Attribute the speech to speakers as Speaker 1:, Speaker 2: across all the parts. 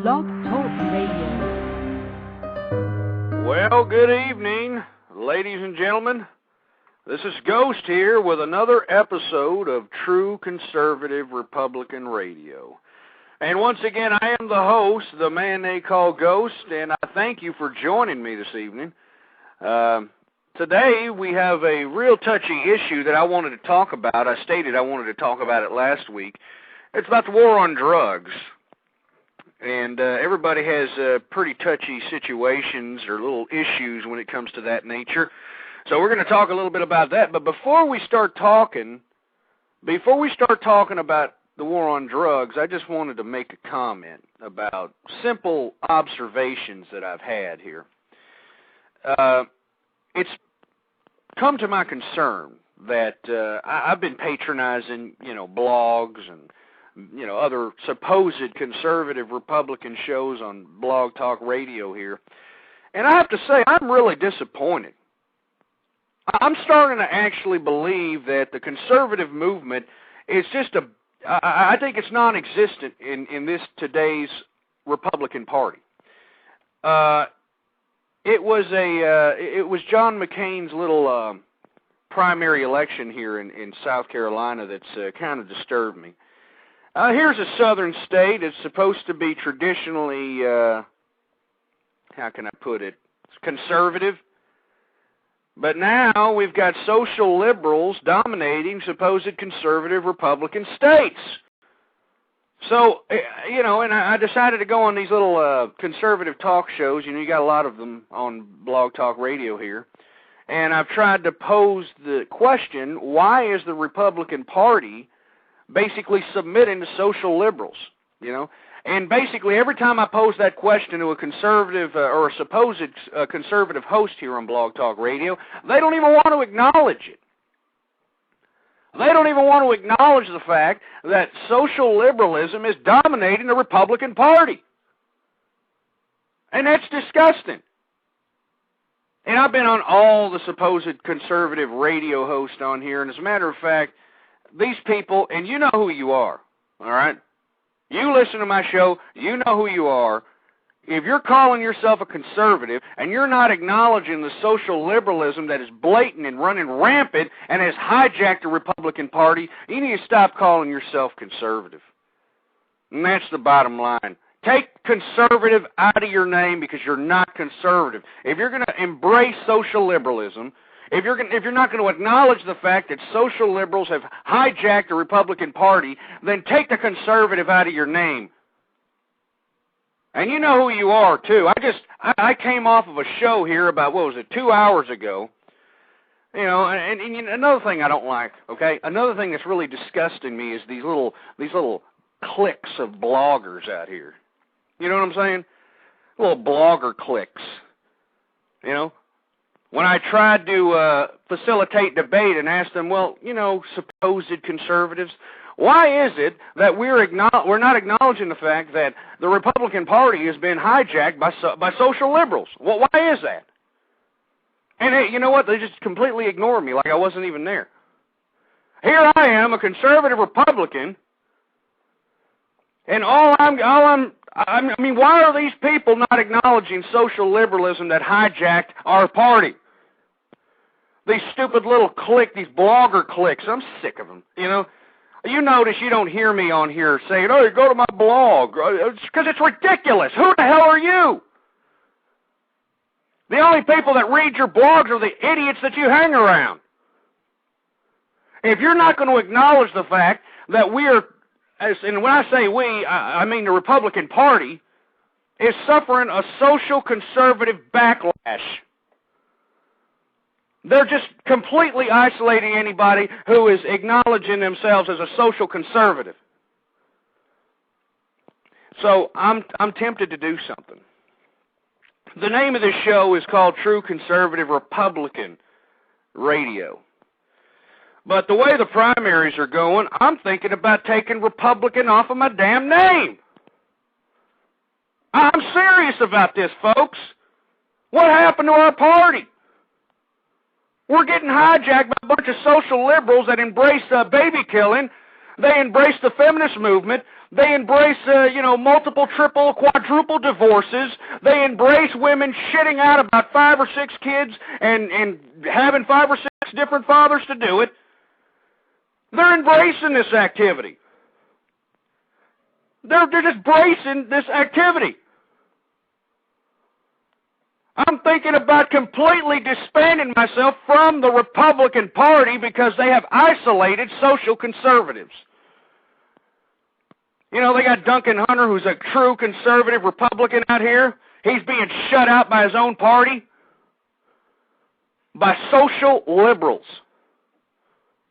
Speaker 1: Blog Talk Radio.
Speaker 2: Well, good evening, ladies and gentlemen. This is Ghost here with another episode of True Conservative Republican Radio. And once again, I am the host, the man they call Ghost, and I thank you for joining me this evening. Today, we have a real touchy issue that I wanted to talk about. I stated I wanted to talk about it last week. It's about the war on drugs. And everybody has pretty touchy situations or little issues when it comes to that nature. So we're going to talk a little bit about that. But before we start talking about the war on drugs, I just wanted to make a comment about simple observations that I've had here. It's come to my concern that I've been patronizing, blogs and other supposed conservative Republican shows on Blog Talk Radio here. And I have to say, I'm really disappointed. I'm starting to actually believe that the conservative movement is just I think it's non-existent in this today's Republican Party. It was John McCain's little primary election here in South Carolina that's kind of disturbed me. Here's a southern state. It's supposed to be traditionally, how can I put it, conservative. But now we've got social liberals dominating supposed conservative Republican states. So, and I decided to go on these little conservative talk shows. You got a lot of them on Blog Talk Radio here. And I've tried to pose the question, why is the Republican Party basically submitting to social liberals, And basically every time I pose that question to a conservative or a supposed conservative host here on Blog Talk Radio, they don't even want to acknowledge it. They don't even want to acknowledge the fact that social liberalism is dominating the Republican Party. And that's disgusting. And I've been on all the supposed conservative radio hosts on here, and as a matter of fact, these people, and you know who you are, all right? You listen to my show, you know who you are. If you're calling yourself a conservative and you're not acknowledging the social liberalism that is blatant and running rampant and has hijacked the Republican Party, you need to stop calling yourself conservative. And that's the bottom line. Take conservative out of your name because you're not conservative. If you're going to embrace social liberalism, if you're not going to acknowledge the fact that social liberals have hijacked the Republican Party, then take the conservative out of your name. And you know who you are, too. I came off of a show here about, 2 hours ago. And another thing I don't like, okay? Another thing that's really disgusting me is these little cliques of bloggers out here. You know what I'm saying? Little blogger cliques. When I tried to facilitate debate and ask them, supposed conservatives, why is it that we're not acknowledging the fact that the Republican Party has been hijacked by social liberals? Well, why is that? And hey, you know what? They just completely ignore me like I wasn't even there. Here I am, a conservative Republican, and why are these people not acknowledging social liberalism that hijacked our party? These stupid little these blogger cliques, I'm sick of them, You notice you don't hear me on here saying, you go to my blog, because it's ridiculous. Who the hell are you? The only people that read your blogs are the idiots that you hang around. If you're not going to acknowledge the fact that and when I say we, I mean the Republican Party, is suffering a social conservative backlash. They're just completely isolating anybody who is acknowledging themselves as a social conservative. So I'm tempted to do something. The name of this show is called True Conservative Republican Radio. But the way the primaries are going, I'm thinking about taking Republican off of my damn name. I'm serious about this, folks. What happened to our party? We're getting hijacked by a bunch of social liberals that embrace baby killing. They embrace the feminist movement. They embrace, multiple, triple, quadruple divorces. They embrace women shitting out about 5 or 6 kids and having 5 or 6 different fathers to do it. They're embracing this activity. They're just embracing this activity. I'm thinking about completely disbanding myself from the Republican Party because they have isolated social conservatives. You know, they got Duncan Hunter, who's a true conservative Republican out here. He's being shut out by his own party, by social liberals.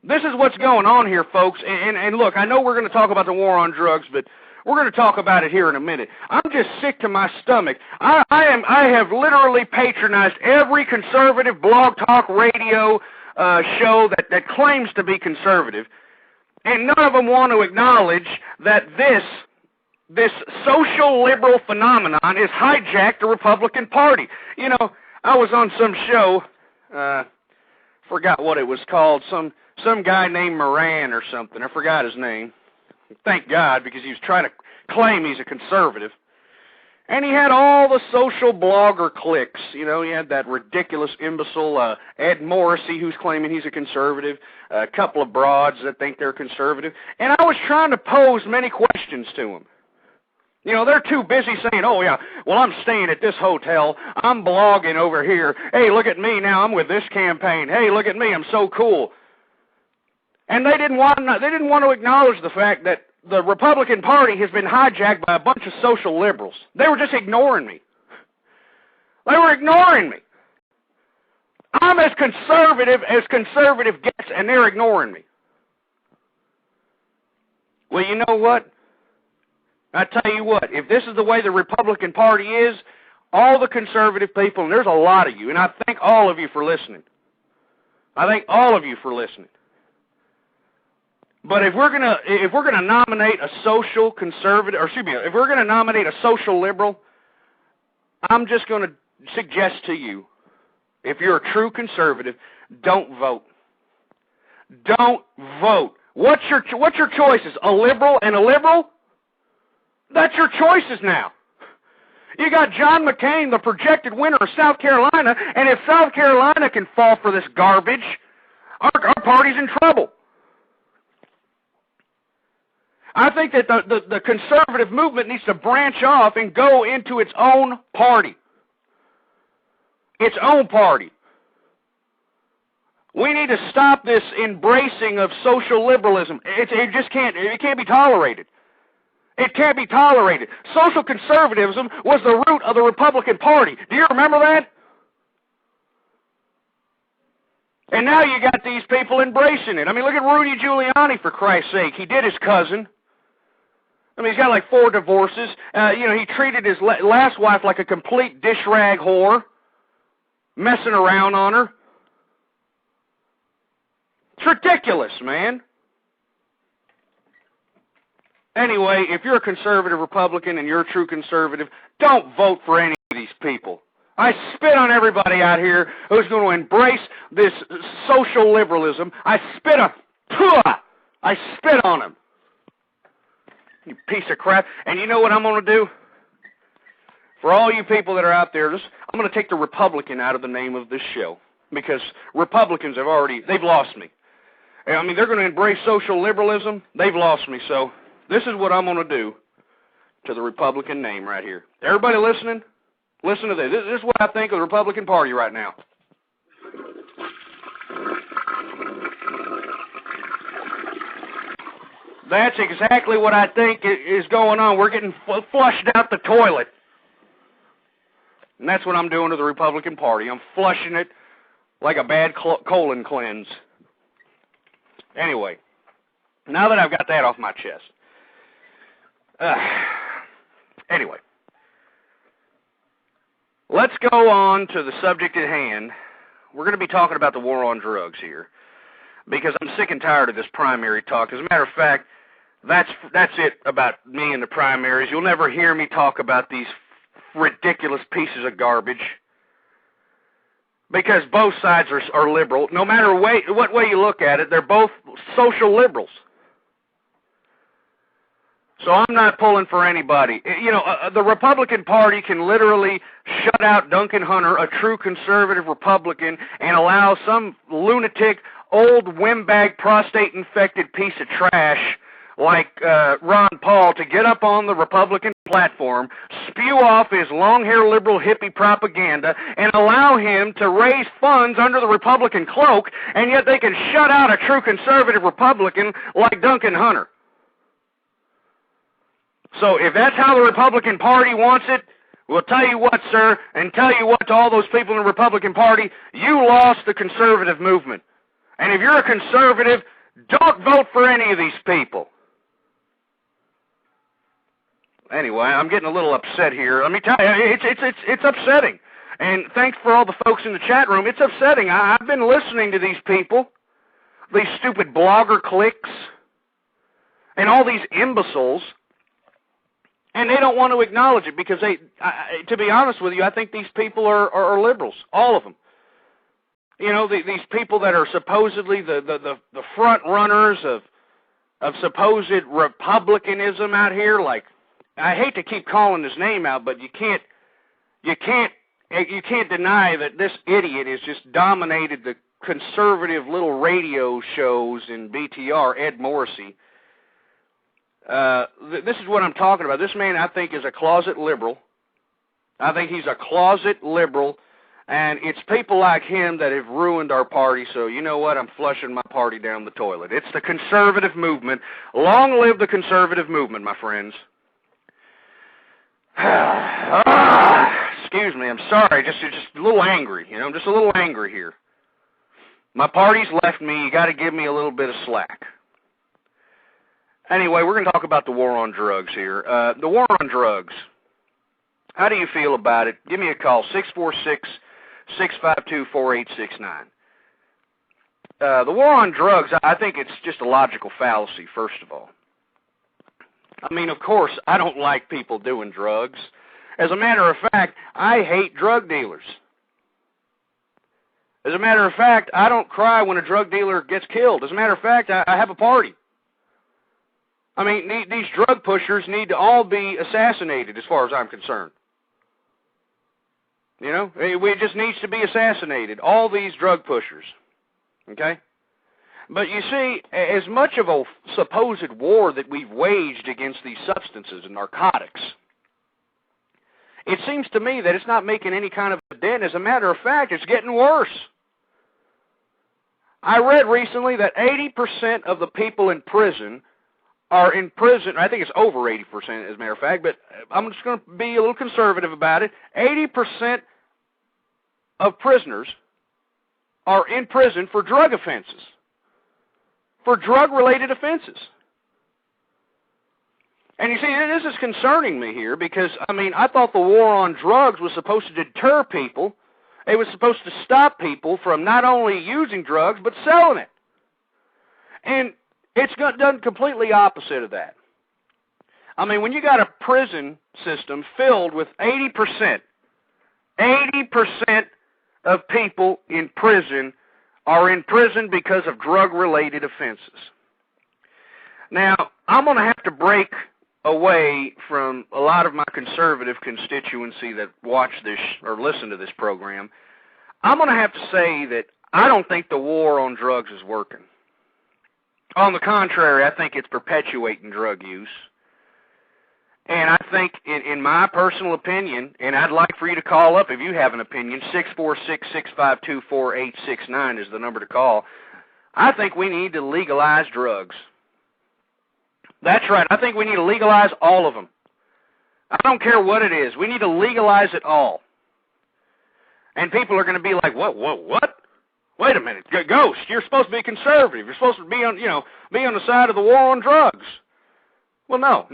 Speaker 2: This is what's going on here, folks. And look, I know we're going to talk about the war on drugs, but we're going to talk about it here in a minute. I'm just sick to my stomach. I have literally patronized every conservative blog talk radio show that claims to be conservative. And none of them want to acknowledge that this social liberal phenomenon has hijacked the Republican Party. You know, I was on some show, forgot what it was called, some guy named Moran or something. I forgot his name. Thank God, because he was trying to claim he's a conservative. And he had all the social blogger cliques. You know, he had that ridiculous imbecile Ed Morrissey, who's claiming he's a conservative, a couple of broads that think they're conservative. And I was trying to pose many questions to him. You know, they're too busy saying, oh, yeah, well, I'm staying at this hotel. I'm blogging over here. Hey, look at me now. I'm with this campaign. Hey, look at me. I'm so cool. And they didn't want to acknowledge the fact that the Republican Party has been hijacked by a bunch of social liberals. They were just ignoring me. They were ignoring me. I'm as conservative gets, and they're ignoring me. Well, you know what? I tell you what, if this is the way the Republican Party is, all the conservative people, and there's a lot of you, and I thank all of you for listening. I thank all of you for listening. But if we're gonna nominate a social conservative, or excuse me, if we're gonna nominate a social liberal, I'm just gonna suggest to you, if you're a true conservative, don't vote. Don't vote. What's your choices? A liberal and a liberal? That's your choices now. You got John McCain, the projected winner of South Carolina, and if South Carolina can fall for this garbage, our party's in trouble. I think that the conservative movement needs to branch off and go into its own party. Its own party. We need to stop this embracing of social liberalism. It can't be tolerated. It can't be tolerated. Social conservatism was the root of the Republican Party. Do you remember that? And now you got these people embracing it. I mean, look at Rudy Giuliani, for Christ's sake. He did his cousin. I mean, he's got like 4 divorces. He treated his last wife like a complete dish rag whore, messing around on her. It's ridiculous, man. Anyway, if you're a conservative Republican and you're a true conservative, don't vote for any of these people. I spit on everybody out here who's going to embrace this social liberalism. I spit on them. You piece of crap. And you know what I'm going to do? For all you people that are out there, I'm going to take the Republican out of the name of this show. Because Republicans they've lost me. I mean, they're going to embrace social liberalism. They've lost me. So this is what I'm going to do to the Republican name right here. Everybody listening? Listen to this. This is what I think of the Republican Party right now. That's exactly what I think is going on. We're getting flushed out the toilet. And that's what I'm doing to the Republican Party. I'm flushing it like a bad colon cleanse. Anyway, now that I've got that off my chest. Anyway, let's go on to the subject at hand. We're going to be talking about the war on drugs here, because I'm sick and tired of this primary talk. As a matter of fact, that's it about me and the primaries. You'll never hear me talk about these ridiculous pieces of garbage, because both sides are liberal. No matter what way you look at it, they're both social liberals. So I'm not pulling for anybody. You know, the Republican Party can literally shut out Duncan Hunter, a true conservative Republican, and allow some lunatic, old windbag, prostate-infected piece of trash like Ron Paul to get up on the Republican platform, spew off his long-hair liberal hippie propaganda, and allow him to raise funds under the Republican cloak, and yet they can shut out a true conservative Republican like Duncan Hunter. So if that's how the Republican Party wants it, we'll tell you what, sir, and tell you what to all those people in the Republican Party, you lost the conservative movement. And if you're a conservative, don't vote for any of these people. Anyway, I'm getting a little upset here. Let me tell you, it's upsetting. And thanks for all the folks in the chat room. It's upsetting. I've been listening to these people, these stupid blogger cliques, and all these imbeciles, and they don't want to acknowledge it because to be honest with you, I think these people are liberals, all of them. You know, these people that are supposedly the front runners of supposed republicanism out here, like, I hate to keep calling his name out, but you can't deny that this idiot has just dominated the conservative little radio shows in BTR, Ed Morrissey. This is what I'm talking about. This man, I think, is a closet liberal. I think he's a closet liberal, and it's people like him that have ruined our party, so you know what? I'm flushing my party down the toilet. It's the conservative movement. Long live the conservative movement, my friends. Excuse me, I'm sorry, just a little angry, you know, I'm just a little angry here. My party's left me, you got to give me a little bit of slack. Anyway, we're going to talk about the war on drugs here. The war on drugs, how do you feel about it? Give me a call, 646-652-4869. The war on drugs, I think it's just a logical fallacy, first of all. I mean, of course, I don't like people doing drugs. As a matter of fact, I hate drug dealers. As a matter of fact, I don't cry when a drug dealer gets killed. As a matter of fact, I have a party. I mean, these drug pushers need to all be assassinated as far as I'm concerned. You know, it just needs to be assassinated, all these drug pushers. Okay? But you see, as much of a supposed war that we've waged against these substances and narcotics, it seems to me that it's not making any kind of a dent. As a matter of fact, it's getting worse. I read recently that 80% of the people in prison are in prison. I think it's over 80% as a matter of fact, but I'm just going to be a little conservative about it. 80% of prisoners are in prison for drug offenses. For drug-related offenses. And you see, this is concerning me here because, I mean, I thought the war on drugs was supposed to deter people. It was supposed to stop people from not only using drugs, but selling it. And it's done completely opposite of that. I mean, when you got a prison system filled with 80% of people in prison are in prison because of drug-related offenses. Now, I'm going to have to break away from a lot of my conservative constituency that watch this or listen to this program. I'm going to have to say that I don't think the war on drugs is working. On the contrary, I think it's perpetuating drug use. And I think, in my personal opinion, and I'd like for you to call up if you have an opinion, 646-652-4869 is the number to call. I think we need to legalize drugs. That's right. I think we need to legalize all of them. I don't care what it is. We need to legalize it all. And people are going to be like, what? Wait a minute. Ghost, you're supposed to be conservative. You're supposed to be on, be on the side of the war on drugs. Well, no.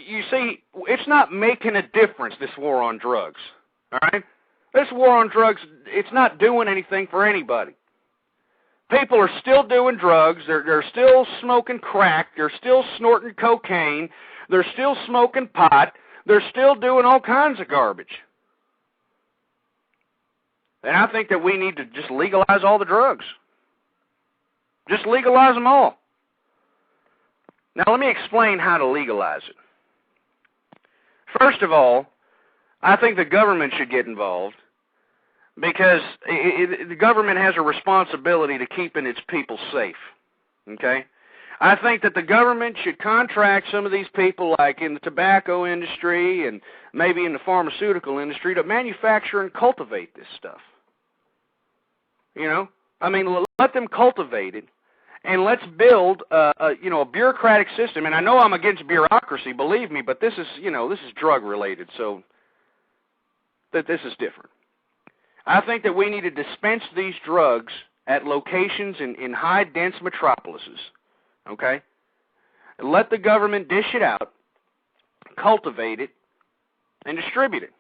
Speaker 2: You see, it's not making a difference, this war on drugs, all right? This war on drugs, it's not doing anything for anybody. People are still doing drugs. They're still smoking crack. They're still snorting cocaine. They're still smoking pot. They're still doing all kinds of garbage. And I think that we need to just legalize all the drugs. Just legalize them all. Now, let me explain how to legalize it. First of all, I think the government should get involved because the government has a responsibility to keeping its people safe, okay? I think that the government should contract some of these people, like in the tobacco industry and maybe in the pharmaceutical industry, to manufacture and cultivate this stuff. You know? I mean, let them cultivate it, and let's build a bureaucratic system. And I know I'm against bureaucracy, believe me, but this is drug related, so that this is different. I think that we need to dispense these drugs at locations in high dense metropolises. Okay? And let the government dish it out, cultivate it, and distribute it.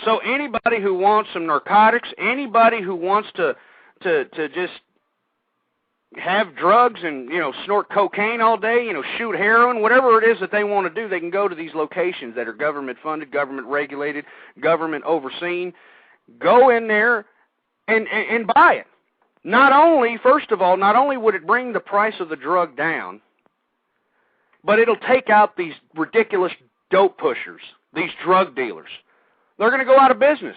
Speaker 2: So anybody who wants some narcotics, anybody who wants to just have drugs and, snort cocaine all day, shoot heroin, whatever it is that they want to do, they can go to these locations that are government funded, government regulated, government overseen. Go in there and buy it. First of all, not only would it bring the price of the drug down, but it'll take out these ridiculous dope pushers, these drug dealers. They're going to go out of business.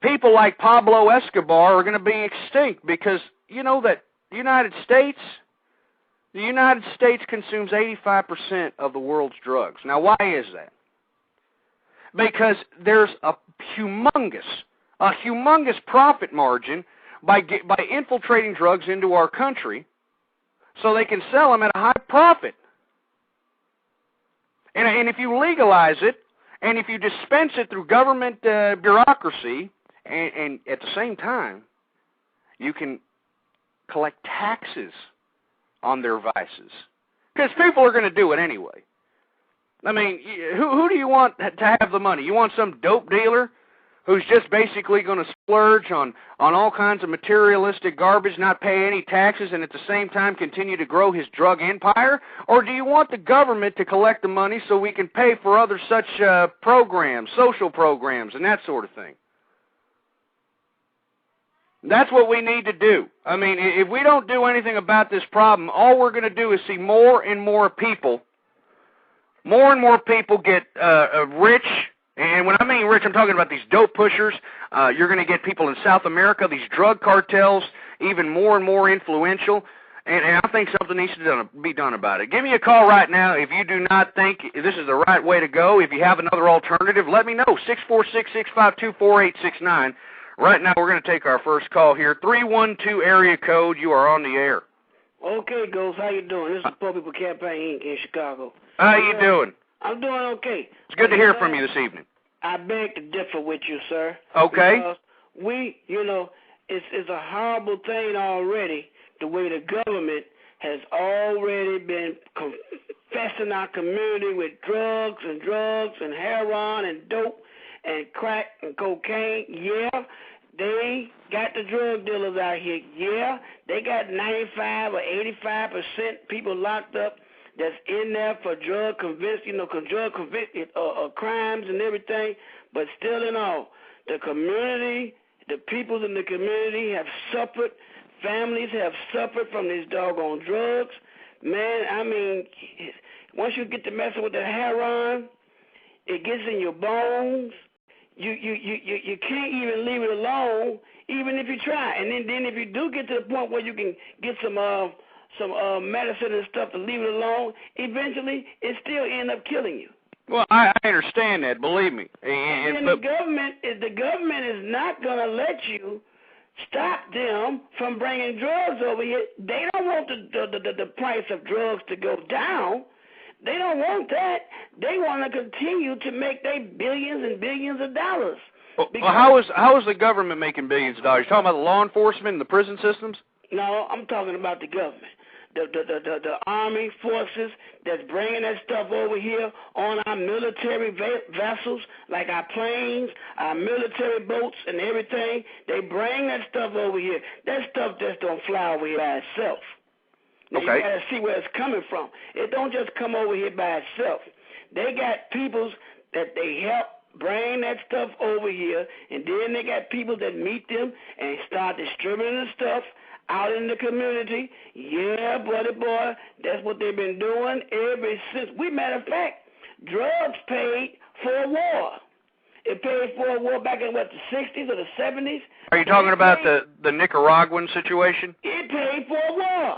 Speaker 2: People like Pablo Escobar are going to be extinct because you know that the United States consumes 85% of the world's drugs. Now, why is that? Because there's a humongous profit margin by infiltrating drugs into our country so they can sell them at a high profit. And if you legalize it, and if you dispense it through government bureaucracy, and at the same time, you can collect taxes on their vices. Because people are going to do it anyway. I mean, who do you want to have the money? You want some dope dealer who's just basically going to splurge on all kinds of materialistic garbage, not pay any taxes, and at the same time continue to grow his drug empire? Or do you want the government to collect the money so we can pay for other such programs, social programs, and that sort of thing? That's what we need to do. I mean, if we don't do anything about this problem, all we're going to do is see more and more people get rich. And when I mean rich, I'm talking about these dope pushers. You're going to get people in South America, these drug cartels, even more and more influential. And I think something needs to be done about it. Give me a call right now if you do not think this is the right way to go. If you have another alternative, let me know. 646-652-4869. Right now we're going to take our first call here. 312 area code. You are on the air.
Speaker 1: Okay, Ghost. How you doing? This is Poor People Campaign Inc. in Chicago.
Speaker 2: How you doing?
Speaker 1: I'm doing okay.
Speaker 2: It's good to hear from you this evening.
Speaker 1: I beg to differ with you, sir.
Speaker 2: Okay.
Speaker 1: Because it's a horrible thing already, the way the government has already been confessing our community with drugs and heroin and dope and crack and cocaine. Yeah, they got the drug dealers out here. Yeah, they got 95 or 85% people locked up that's in there for drug convicted crimes and everything. But still in all, the community, the people in the community have suffered. Families have suffered from these doggone drugs. Man, I mean, once you get to messing with the heroin, it gets in your bones. You can't even leave it alone, even if you try. And then if you do get to the point where you can get some medicine and stuff to leave it alone, eventually it still ends up killing you.
Speaker 2: Well, I understand that, believe me.
Speaker 1: And the government is not going to let you stop them from bringing drugs over here. They don't want the price of drugs to go down. They don't want that. They want to continue to make their billions and billions of dollars.
Speaker 2: Well, how is the government making billions of dollars? You talking about the law enforcement and the prison systems?
Speaker 1: No, I'm talking about the government. The army forces that's bringing that stuff over here on our military vessels, like our planes, our military boats and everything. They bring that stuff over here. That stuff just don't fly over here by itself. Now,
Speaker 2: okay.
Speaker 1: You got to see where it's coming from. It don't just come over here by itself. They got peoples that they help bring that stuff over here, and then they got people that meet them and start distributing the stuff out in the community. Yeah, buddy boy, that's what they've been doing ever since. Matter of fact, drugs paid for a war. It paid for a war back in, what, the 60s or the 70s?
Speaker 2: Are you talking about the Nicaraguan situation?
Speaker 1: It paid for a war.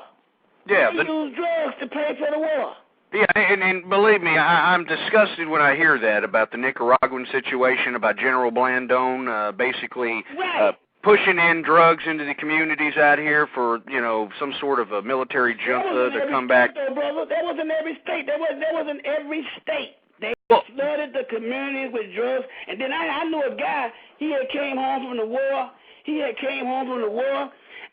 Speaker 2: Yeah.
Speaker 1: They used drugs to pay for the war.
Speaker 2: Yeah, and believe me, I'm disgusted when I hear that about the Nicaraguan situation, about General Blandón basically pushing in drugs into the communities out here for, some sort of a military junta to come back.
Speaker 1: Though, brother. That was in every state. That was in every state. They flooded the communities with drugs. And then I knew a guy, he had came home from the war.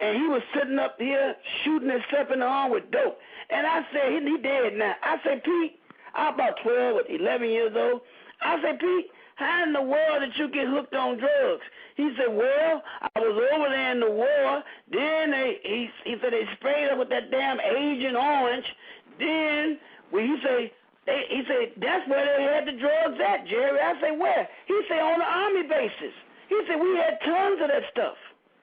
Speaker 1: And he was sitting up here shooting himself in the arm with dope. And I said, he dead now. I said, Pete, I'm about 12 or 11 years old. I said, Pete, how in the world did you get hooked on drugs? He said, well, I was over there in the war. Then he said they sprayed up with that damn Agent Orange. Then he said, that's where they had the drugs at, Jerry. I said, where? He said, on the Army bases. He said, we had tons of that stuff.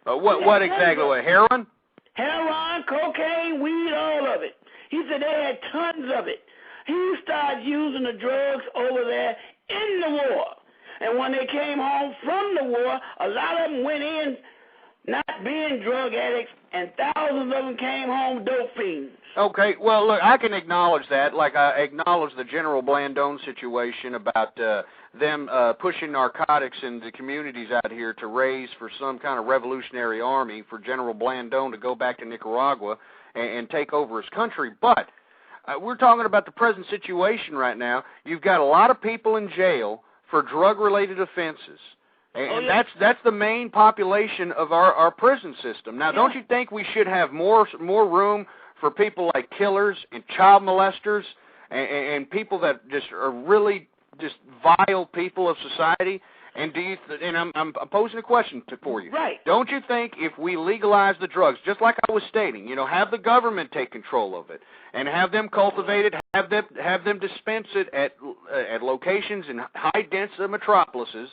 Speaker 2: What exactly? Heroin?
Speaker 1: Heroin, cocaine, weed, all of it. He said they had tons of it. He started using the drugs over there in the war. And when they came home from the war, a lot of them went in not being drug addicts, and thousands of them came home dope fiends.
Speaker 2: Okay, well, look, I can acknowledge that, like I acknowledge the General Blandón situation about them pushing narcotics in the communities out here to raise for some kind of revolutionary army for General Blandón to go back to Nicaragua and take over his country. But we're talking about the present situation right now. You've got a lot of people in jail for drug-related offenses. And that's the main population of our prison system. Now, don't you think we should have more room for people like killers and child molesters and people that just are really just vile people of society? And I'm posing a question for you.
Speaker 1: Right.
Speaker 2: Don't you think if we legalize the drugs, just like I was stating, have the government take control of it and have them cultivate it, have them dispense it at locations in high-dense metropolises,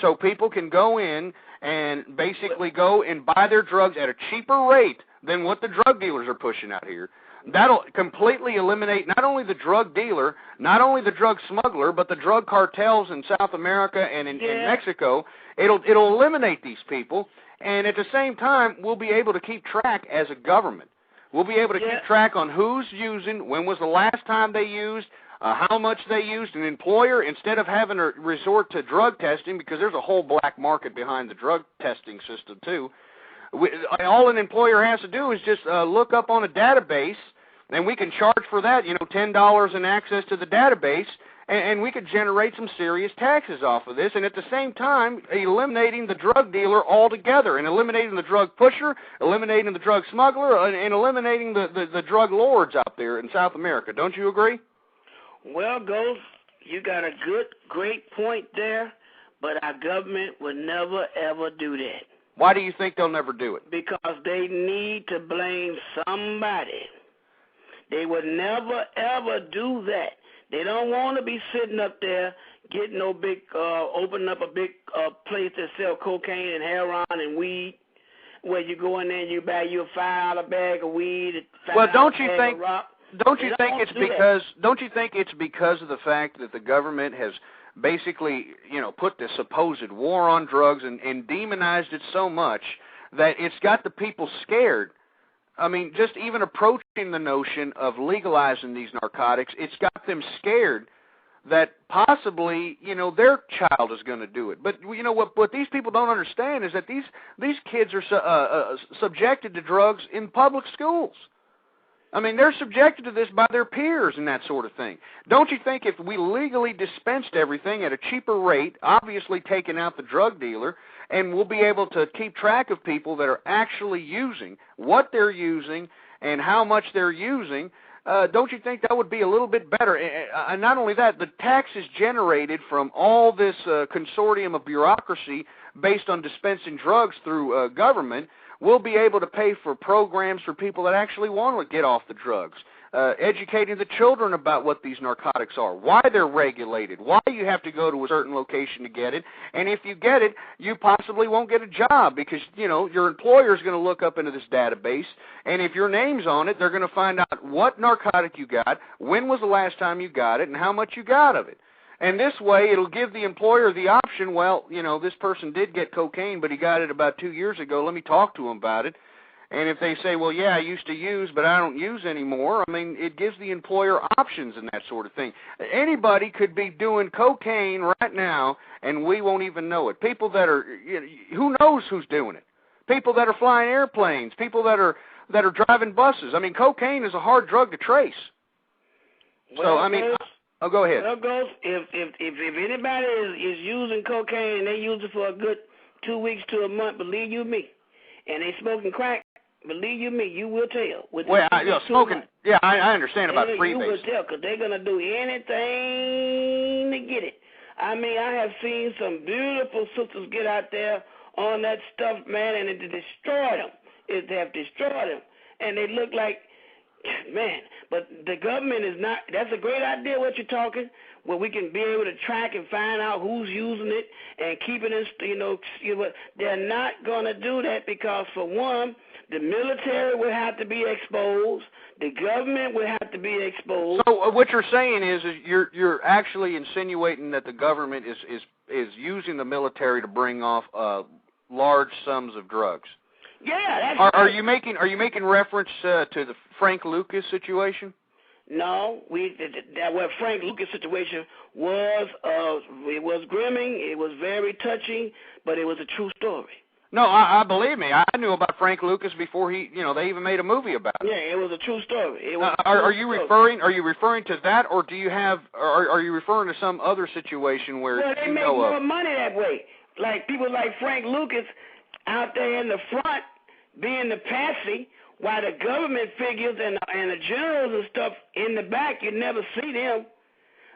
Speaker 2: so people can go in and basically go and buy their drugs at a cheaper rate than what the drug dealers are pushing out here? That'll completely eliminate not only the drug dealer, not only the drug smuggler, but the drug cartels in South America and in Mexico. It'll eliminate these people, and at the same time, we'll be able to keep track as a government. We'll be able to keep track on who's using, when was the last time they used, how much they used. An employer, instead of having to resort to drug testing, because there's a whole black market behind the drug testing system too, all an employer has to do is just look up on a database, and we can charge for that, $10 in access to the database, and we could generate some serious taxes off of this, and at the same time eliminating the drug dealer altogether, and eliminating the drug pusher, eliminating the drug smuggler, and eliminating the drug lords out there in South America. Don't you agree?
Speaker 1: Well, Ghost, you got a great point there, but our government would never, ever do that.
Speaker 2: Why do you think they'll never do it?
Speaker 1: Because they need to blame somebody. They would never, ever do that. They don't want to be sitting up there getting no big, opening up a big place that sell cocaine and heroin and weed, where you go in there and you buy you a $5 bag of weed.
Speaker 2: Well, don't you think it's because of the fact that the government has basically, put this supposed war on drugs and demonized it so much that it's got the people scared? I mean, just even approaching the notion of legalizing these narcotics, it's got them scared that possibly, their child is going to do it. But, what these people don't understand is that these kids are subjected to drugs in public schools. I mean, they're subjected to this by their peers and that sort of thing. Don't you think if we legally dispensed everything at a cheaper rate, obviously taking out the drug dealer, and we'll be able to keep track of people that are actually using, what they're using, and how much they're using, don't you think that would be a little bit better? And not only that, the taxes generated from all this consortium of bureaucracy based on dispensing drugs through government, we'll be able to pay for programs for people that actually want to get off the drugs. educating the children about what these narcotics are, why they're regulated, why you have to go to a certain location to get it, and if you get it, you possibly won't get a job because, you know, your employer is going to look up into this database, and if your name's on it, they're going to find out what narcotic you got, when was the last time you got it, and how much you got of it. And this way, it'll give the employer the option, well, you know, this person did get cocaine, but he got it about 2 years ago. Let me talk to him about it. And if they say, well, yeah, I used to use, but I don't use anymore, I mean, it gives the employer options and that sort of thing. Anybody could be doing cocaine right now, and we won't even know it. People that are, you know, who knows who's doing it? People that are flying airplanes, people that are driving buses. I mean, cocaine is a hard drug to trace.
Speaker 1: Well,
Speaker 2: so, I mean, oh, go ahead.
Speaker 1: Well, Ghost, if anybody is using cocaine and they use it for a good 2 weeks to a month, believe you me, and they smoking crack, believe you me, you will tell.
Speaker 2: Well, smoking, yeah, I understand about freebase.
Speaker 1: You will tell, because they're going to do anything to get it. I mean, I have seen some beautiful sisters get out there on that stuff, man, and it destroyed them. They have destroyed them. And they look like, man, but the government is not, that's a great idea what you're talking, where we can be able to track and find out who's using it and keep it in, you know, they're not going to do that because, for one, the military will have to be exposed. The government will have to be exposed.
Speaker 2: So what you're saying is you're actually insinuating that the government is using the military to bring off large sums of drugs.
Speaker 1: Yeah, that's
Speaker 2: are you making reference to the Frank Lucas situation?
Speaker 1: No, what Frank Lucas situation was, it was grimming, it was very touching, but it was a true story.
Speaker 2: No, I believe me. I knew about Frank Lucas before they even made a movie about it.
Speaker 1: Yeah, it was a true story.
Speaker 2: Are you referring to that, or are you referring to some other situation where
Speaker 1: they make more money that way? Like people like Frank Lucas out there in the front being the patsy, while the government figures and the generals and stuff in the back, you never see them.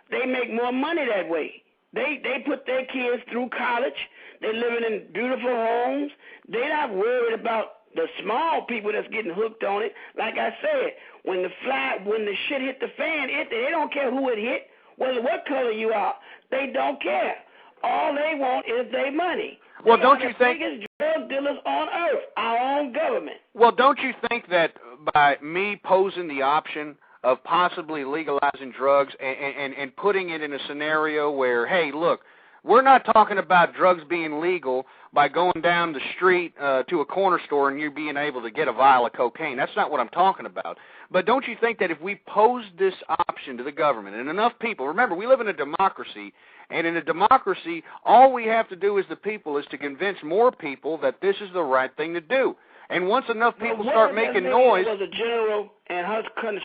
Speaker 1: They make more money that way. They put their kids through college. They're living in beautiful homes. They're not worried about the small people that's getting hooked on it. Like I said, when the shit hit the fan, they don't care who it hit, what color you are. They don't care. All they want is their money.
Speaker 2: Well, don't you think
Speaker 1: biggest drug dealers on earth, our own government?
Speaker 2: Well, don't you think that by me posing the option of possibly legalizing drugs and putting it in a scenario where, hey, look, we're not talking about drugs being legal by going down the street to a corner store and you being able to get a vial of cocaine. That's not what I'm talking about. But don't you think that if we pose this option to the government and enough people, remember, we live in a democracy, and in a democracy, all we have to do as the people is to convince more people that this is the right thing to do. And once enough people start making noise...
Speaker 1: was a general, and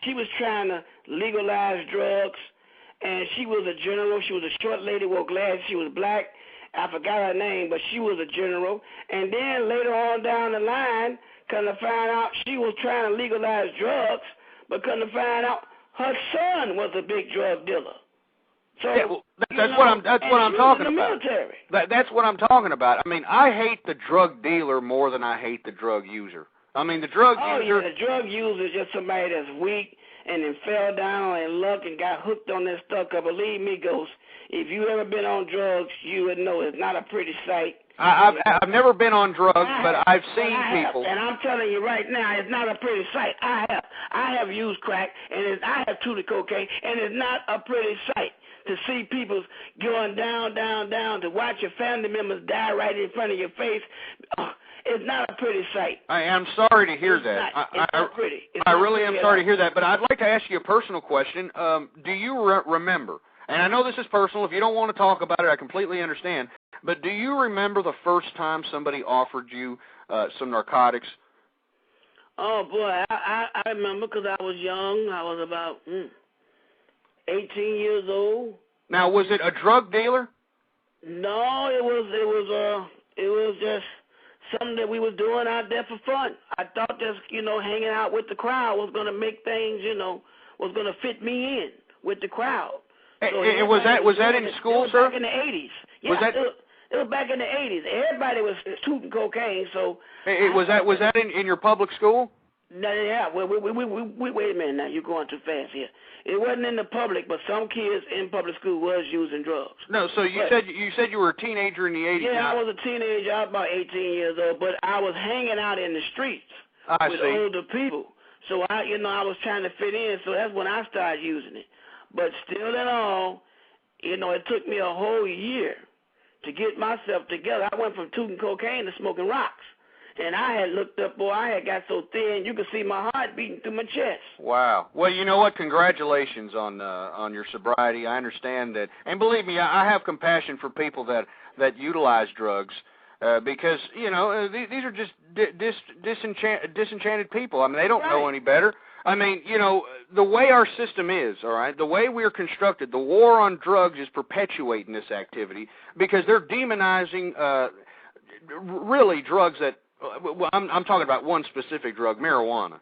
Speaker 1: she was trying to legalize drugs, and she was a general. She was a short lady, wore glasses. She was black. I forgot her name, but she was a general. And then later on down the line, come to find out she was trying to legalize drugs, but come to find out her son was a big drug dealer. So
Speaker 2: yeah, well, that's what I'm talking about. That's what I'm talking about. I mean, I hate the drug dealer more than I hate the drug user. I mean, the drug user...
Speaker 1: yeah, the drug user is just somebody that's weak and then fell down in luck and got hooked on that stuff. Cause believe me, Ghost, if you ever been on drugs, you would know it's not a pretty sight.
Speaker 2: I've never been on drugs, but I've seen people.
Speaker 1: And I'm telling you right now, it's not a pretty sight. I have used crack, and I have chewed cocaine, and it's not a pretty sight to see people going down, to watch your family members die right in front of your face. It's not a pretty sight.
Speaker 2: I am sorry to hear that.
Speaker 1: It's not pretty.
Speaker 2: I really am sorry to hear that, but I'd like to ask you a personal question. Do you remember, and I know this is personal, if you don't want to talk about it, I completely understand, but do you remember the first time somebody offered you some narcotics?
Speaker 1: Oh, boy, I remember because I was young. I was about 18 years old.
Speaker 2: Now, was it a drug dealer?
Speaker 1: No, it was just something that we was doing out there for fun. I thought just, hanging out with the crowd was going to make things, was going to fit me in with the crowd. So
Speaker 2: was that in school, sir?
Speaker 1: Back in the 80s. Yeah, it was back in the 80s. Everybody was shooting cocaine, so...
Speaker 2: Was that in your public school?
Speaker 1: No, yeah, well, wait a minute now. You're going too fast here. It wasn't in the public, but some kids in public school was using drugs.
Speaker 2: No, so you said you were a teenager in the 80s.
Speaker 1: Yeah, I was a teenager. I was about 18 years old, but I was hanging out in the streets with older people. So I was trying to fit in. So that's when I started using it. But still in all, it took me a whole year to get myself together. I went from tooting cocaine to smoking rocks. And I had looked up, boy, I had got so thin, you could see my heart beating through my chest.
Speaker 2: Wow. Well, you know what? Congratulations on your sobriety. I understand that. And believe me, I have compassion for people that utilize drugs because, these are just disenchanted people. I mean, they don't know any better. I mean, the way our system is, all right, the way we're constructed, the war on drugs is perpetuating this activity because they're demonizing really drugs that, well, I'm talking about one specific drug, marijuana.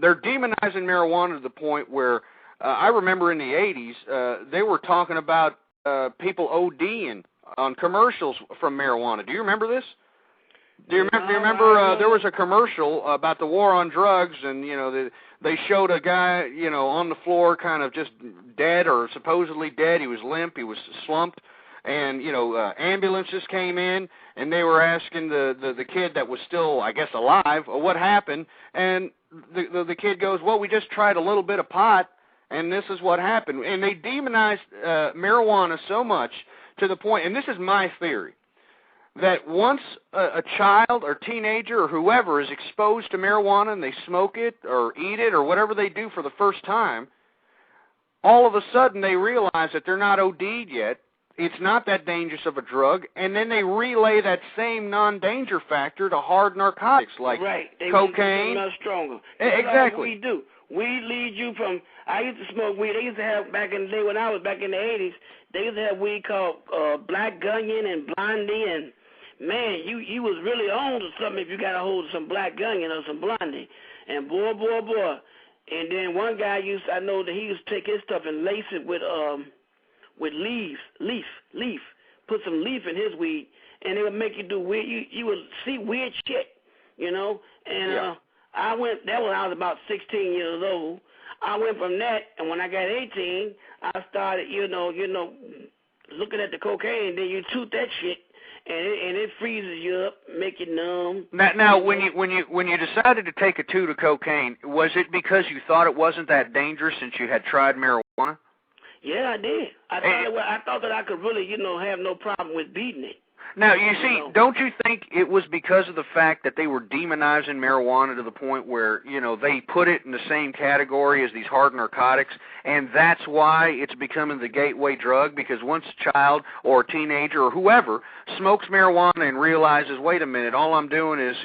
Speaker 2: They're demonizing marijuana to the point where I remember in the 80s they were talking about people ODing on commercials from marijuana. Do you remember this? Do you remember there was a commercial about the war on drugs, and they showed a guy on the floor, kind of just dead or supposedly dead. He was limp, he was slumped. And, ambulances came in, and they were asking the kid that was still, I guess, alive, what happened. And the kid goes, well, we just tried a little bit of pot, and this is what happened. And they demonized marijuana so much to the point, and this is my theory, that once a child or teenager or whoever is exposed to marijuana and they smoke it or eat it or whatever they do for the first time, all of a sudden they realize that they're not OD'd yet. It's not that dangerous of a drug, and then they relay that same non-danger factor to hard narcotics like cocaine.
Speaker 1: Much stronger.
Speaker 2: Exactly.
Speaker 1: We do. Weed leads you from. I used to smoke weed. They used to have back in the day when I was back in the 80s. They used to have weed called Black Gunyon and Blondie, and man, you was really on to something if you got a hold of some Black Gunyon or some Blondie, and boy. And then one guy I know that he used to take his stuff and lace it with leaf. Put some leaf in his weed, and it would make you do weird. You would see weird shit, And I went. That was when I was about 16 years old. I went from that, and when I got 18, I started, looking at the cocaine. Then you toot that shit, and it freezes you up, make you numb.
Speaker 2: Now, when you decided to take a toot of cocaine, was it because you thought it wasn't that dangerous since you had tried marijuana?
Speaker 1: Yeah, I did. I thought that I could really, have no problem with beating it.
Speaker 2: Now, you see, don't you think it was because of the fact that they were demonizing marijuana to the point where, they put it in the same category as these hard narcotics, and that's why it's becoming the gateway drug? Because once a child or a teenager or whoever smokes marijuana and realizes, wait a minute, all I'm doing is,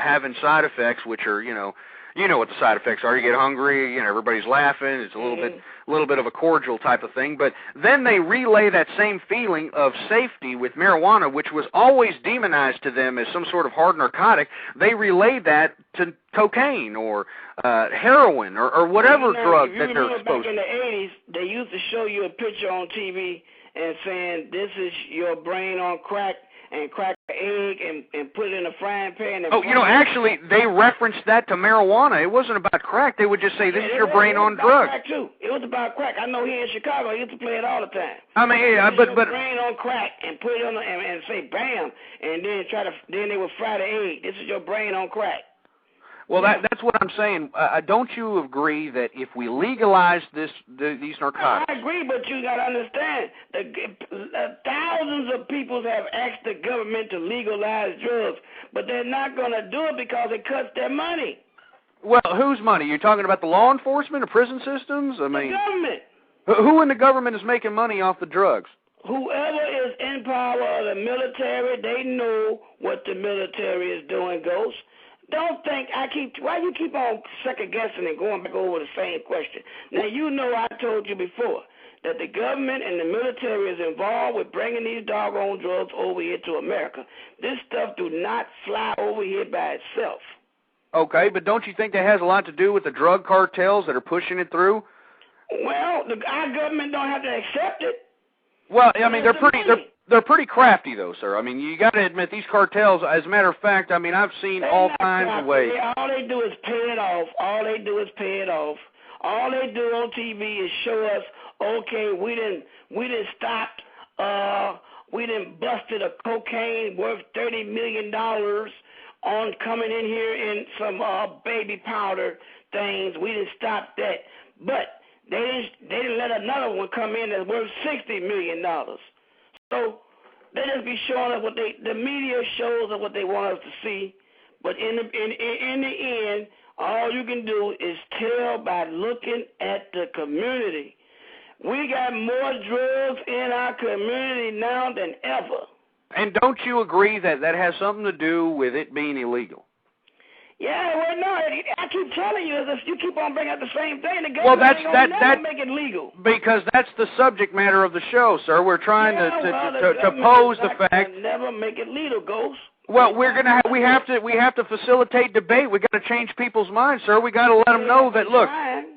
Speaker 2: having side effects, which are, you know what the side effects are. You get hungry, everybody's laughing. It's a little bit of a cordial type of thing. But then they relay that same feeling of safety with marijuana, which was always demonized to them as some sort of hard narcotic. They relay that to cocaine or heroin or whatever drug that they're exposed to.
Speaker 1: Back in the 80s, they used to show you a picture on TV and saying, this is your brain on crack, and crack an egg and put it in a frying pan. And
Speaker 2: actually, they referenced that to marijuana. It wasn't about crack. They would just say, this is your brain on drugs.
Speaker 1: Crack too. It was about crack. I know here in Chicago, I used to play it all the time.
Speaker 2: I mean, but
Speaker 1: brain on crack and put it on and say bam, and then they would fry the egg. This is your brain on crack.
Speaker 2: Well, that's what I'm saying. Don't you agree that if we legalize these narcotics...
Speaker 1: I agree, but you got to understand, thousands of people have asked the government to legalize drugs, but they're not going to do it because it cuts their money.
Speaker 2: Well, whose money? You're talking about the law enforcement or prison systems?
Speaker 1: The government.
Speaker 2: Who in the government is making money off the drugs?
Speaker 1: Whoever is in power of the military, they know what the military is doing, Ghost. Don't think why you keep on second guessing and going back over the same question. Now, I told you before that the government and the military is involved with bringing these doggone drugs over here to America. This stuff do not fly over here by itself.
Speaker 2: Okay, but don't you think that has a lot to do with the drug cartels that are pushing it through?
Speaker 1: Well, our government don't have to accept it.
Speaker 2: Well, I mean, they're pretty crafty, though, sir. I mean, you got to admit, these cartels, as a matter of fact, I mean, I've seen all kinds of ways.
Speaker 1: All they do is pay it off. All they do is pay it off. All they do on TV is show us, okay, we didn't stop, we didn't busted a cocaine worth $30 million on coming in here in some baby powder things. We didn't stop that. But they didn't let another one come in that's worth $60 million. So they just be showing us what the media shows us what they want us to see. But in the end, all you can do is tell by looking at the community. We got more drugs in our community now than ever.
Speaker 2: And don't you agree that that has something to do with it being illegal?
Speaker 1: Yeah, well, no, I keep telling you, if you keep on bringing up the same thing, the government ain't never make it legal.
Speaker 2: Because that's the subject matter of the show, sir. We're trying to pose the fact.
Speaker 1: Never make it legal, Ghost.
Speaker 2: Well, we have to facilitate debate. We got to change people's minds, sir. We got to let them know that look,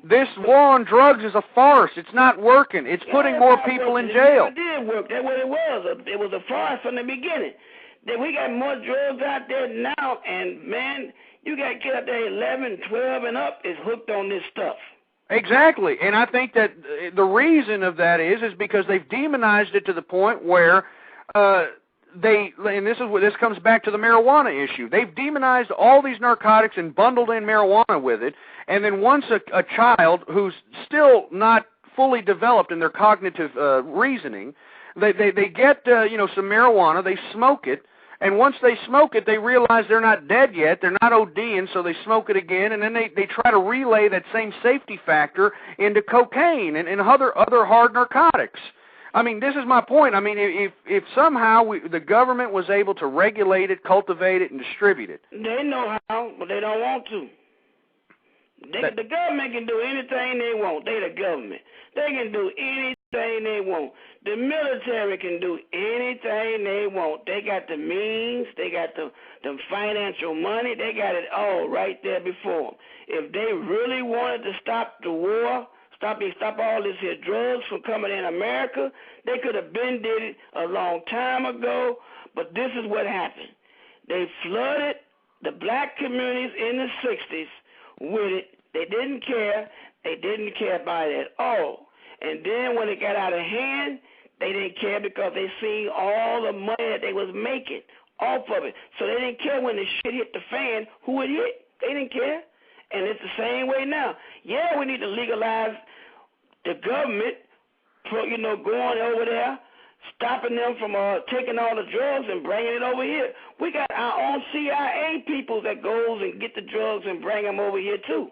Speaker 2: this war on drugs is a farce. It's not working. It's putting more people in jail.
Speaker 1: It did work. That's what it was. It was a farce from the beginning. That we got more drugs out there now, and man, you got kids out there 11, 12, and up is hooked on this stuff.
Speaker 2: Exactly, and I think that the reason of that is because they've demonized it to the point where and this comes back to the marijuana issue. They've demonized all these narcotics and bundled in marijuana with it, and then once a child who's still not fully developed in their cognitive reasoning, they get some marijuana, they smoke it, and once they smoke it, they realize they're not dead yet, they're not ODing, so they smoke it again, and then they try to relay that same safety factor into cocaine and other hard narcotics. I mean, this is my point. I mean, if somehow the government was able to regulate it, cultivate it, and distribute it.
Speaker 1: They know how, but they don't want to. The government can do anything they want. They the government. They can do anything they want. The military can do anything they want. They got the means. They got the financial money. They got it all right there before them. If they really wanted to stop the war, stop all this here drugs from coming in America, they could have been did it a long time ago, but this is what happened. They flooded the black communities in the 60s with it. They didn't care. They didn't care about it at all. And then when it got out of hand, they didn't care because they seen all the money that they was making off of it. So they didn't care when the shit hit the fan, who it hit. They didn't care. And it's the same way now. Yeah, we need to legalize the government, going over there, stopping them from taking all the drugs and bringing it over here. We got our own CIA people that goes and get the drugs and bring them over here, too.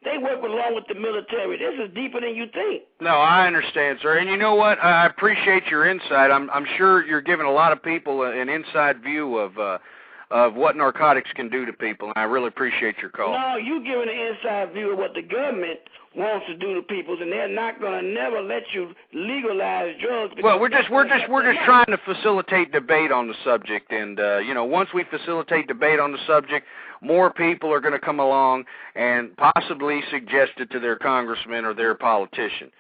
Speaker 1: They work along with the military. This is deeper than you think.
Speaker 2: No, I understand, sir. And you know what? I appreciate your insight. I'm sure you're giving a lot of people an inside view of what narcotics can do to people, and I really appreciate your call.
Speaker 1: No, you giving an inside view of what the government wants to do to people, and they're not going to never let you legalize drugs.
Speaker 2: Well, we're just trying to facilitate debate on the subject, and once we facilitate debate on the subject, more people are going to come along and possibly suggest it to their congressman or their politician.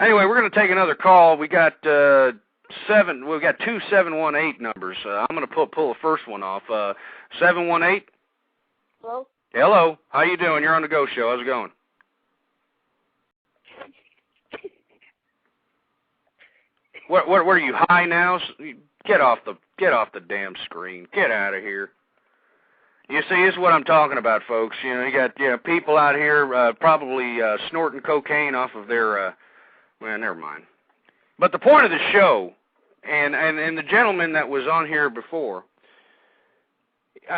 Speaker 2: Anyway, we're going to take another call. We got we've got 2 718 numbers. I'm going to pull the first one off. 718.
Speaker 3: Hello.
Speaker 2: Hello. How you doing? You're on the Go Show. How's it going? What are you, high now? Get off the damn screen. Get out of here. You see, this is what I'm talking about, folks. You got people out here probably snorting cocaine off of their well, never mind. But the point of the show, and the gentleman that was on here before,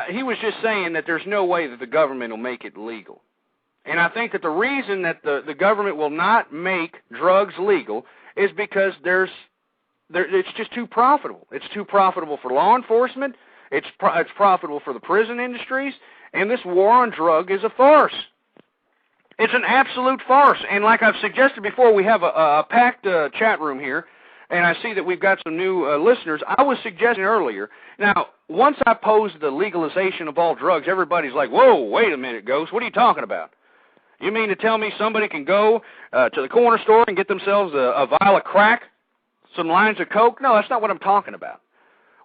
Speaker 2: he was just saying that there's no way that the government will make it legal. And I think that the reason that the government will not make drugs legal is because it's just too profitable. It's too profitable for law enforcement. It's profitable for the prison industries. And this war on drug is a farce. It's an absolute farce. And like I've suggested before, we have a packed chat room here, and I see that we've got some new listeners. I was suggesting earlier, now, once I posed the legalization of all drugs, everybody's like, whoa, wait a minute, Ghost, what are you talking about? You mean to tell me somebody can go to the corner store and get themselves a vial of crack, some lines of coke? No, that's not what I'm talking about.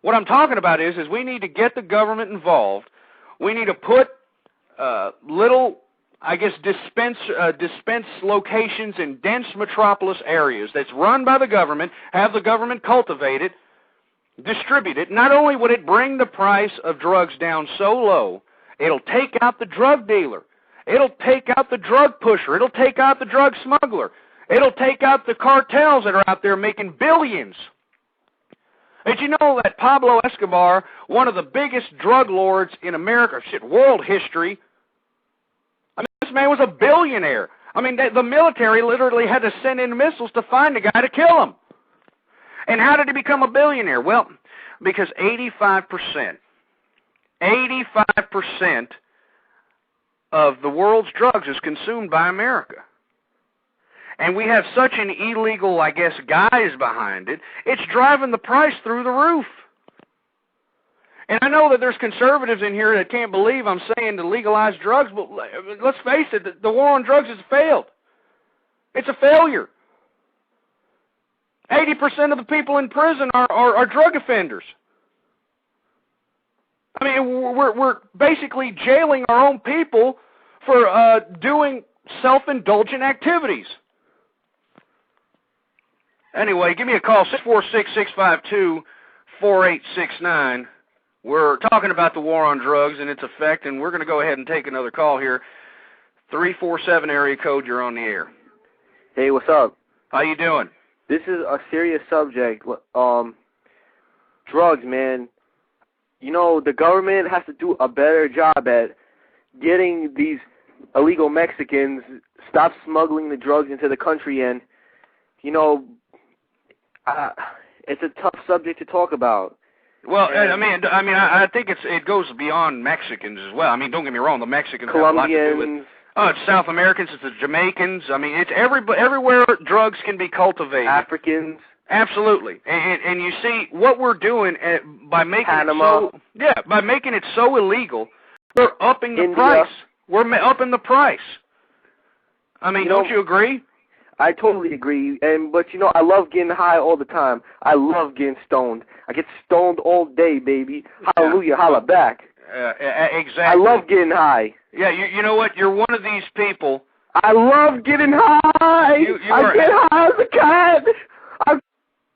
Speaker 2: What I'm talking about is we need to get the government involved. We need to put little, I guess, dispense locations in dense metropolis areas that's run by the government, have the government cultivate it, distribute it. Not only would it bring the price of drugs down so low, it'll take out the drug dealer. It'll take out the drug pusher. It'll take out the drug smuggler. It'll take out the cartels that are out there making billions. Did you know that Pablo Escobar, one of the biggest drug lords in America, world history, I mean, this man was a billionaire. I mean, the military literally had to send in missiles to find the guy to kill him. And how did he become a billionaire? Well, because 85% of the world's drugs is consumed by America. And we have such an illegal, I guess, guise behind it, it's driving the price through the roof. And I know that there's conservatives in here that can't believe I'm saying to legalize drugs, but let's face it, the war on drugs has failed. It's a failure. 80% of the people in prison are drug offenders. I mean, we're basically jailing our own people for doing self-indulgent activities. Anyway, give me a call, 646-652-4869. We're talking about the war on drugs and its effect, and we're going to go ahead and take another call here. 347 area code, you're on the air.
Speaker 3: Hey, what's up?
Speaker 2: How you doing?
Speaker 3: This is a serious subject. Drugs, man. You know, the government has to do a better job at getting these illegal Mexicans stop smuggling the drugs into the country, and, you know, it's a tough subject to talk about.
Speaker 2: Well, I think it goes beyond Mexicans as well. I mean, don't get me wrong, the Mexicans
Speaker 3: Colombians,
Speaker 2: have a lot to do with. It's South Americans, it's the Jamaicans. I mean, it's everywhere drugs can be cultivated.
Speaker 3: Africans.
Speaker 2: Absolutely, and you see what we're doing by making
Speaker 3: Panama.
Speaker 2: by making it so illegal, we're upping the
Speaker 3: India.
Speaker 2: price. We're upping the price. I mean, don't you agree?
Speaker 3: I totally agree, but you know, I love getting high all the time. I love getting stoned. I get stoned all day, baby. Hallelujah, holla back.
Speaker 2: Exactly.
Speaker 3: I love getting high.
Speaker 2: Yeah, you know what? You're one of these people.
Speaker 3: I love getting high. I get high as a cat.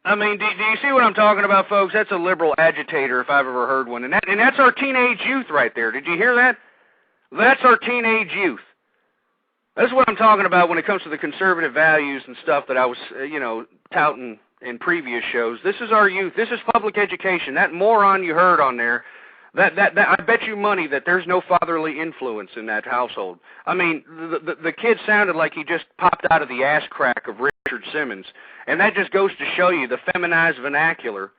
Speaker 2: I mean, do you see what I'm talking about, folks? That's a liberal agitator, if I've ever heard one. And that's our teenage youth right there. Did you hear that? That's our teenage youth. That's what I'm talking about when it comes to the conservative values and stuff that I was, touting in previous shows. This is our youth. This is public education. That moron you heard on there, that I bet you money that there's no fatherly influence in that household. I mean, the kid sounded like he just popped out of the ass crack of Richard Simmons, and that just goes to show you the feminized vernacular.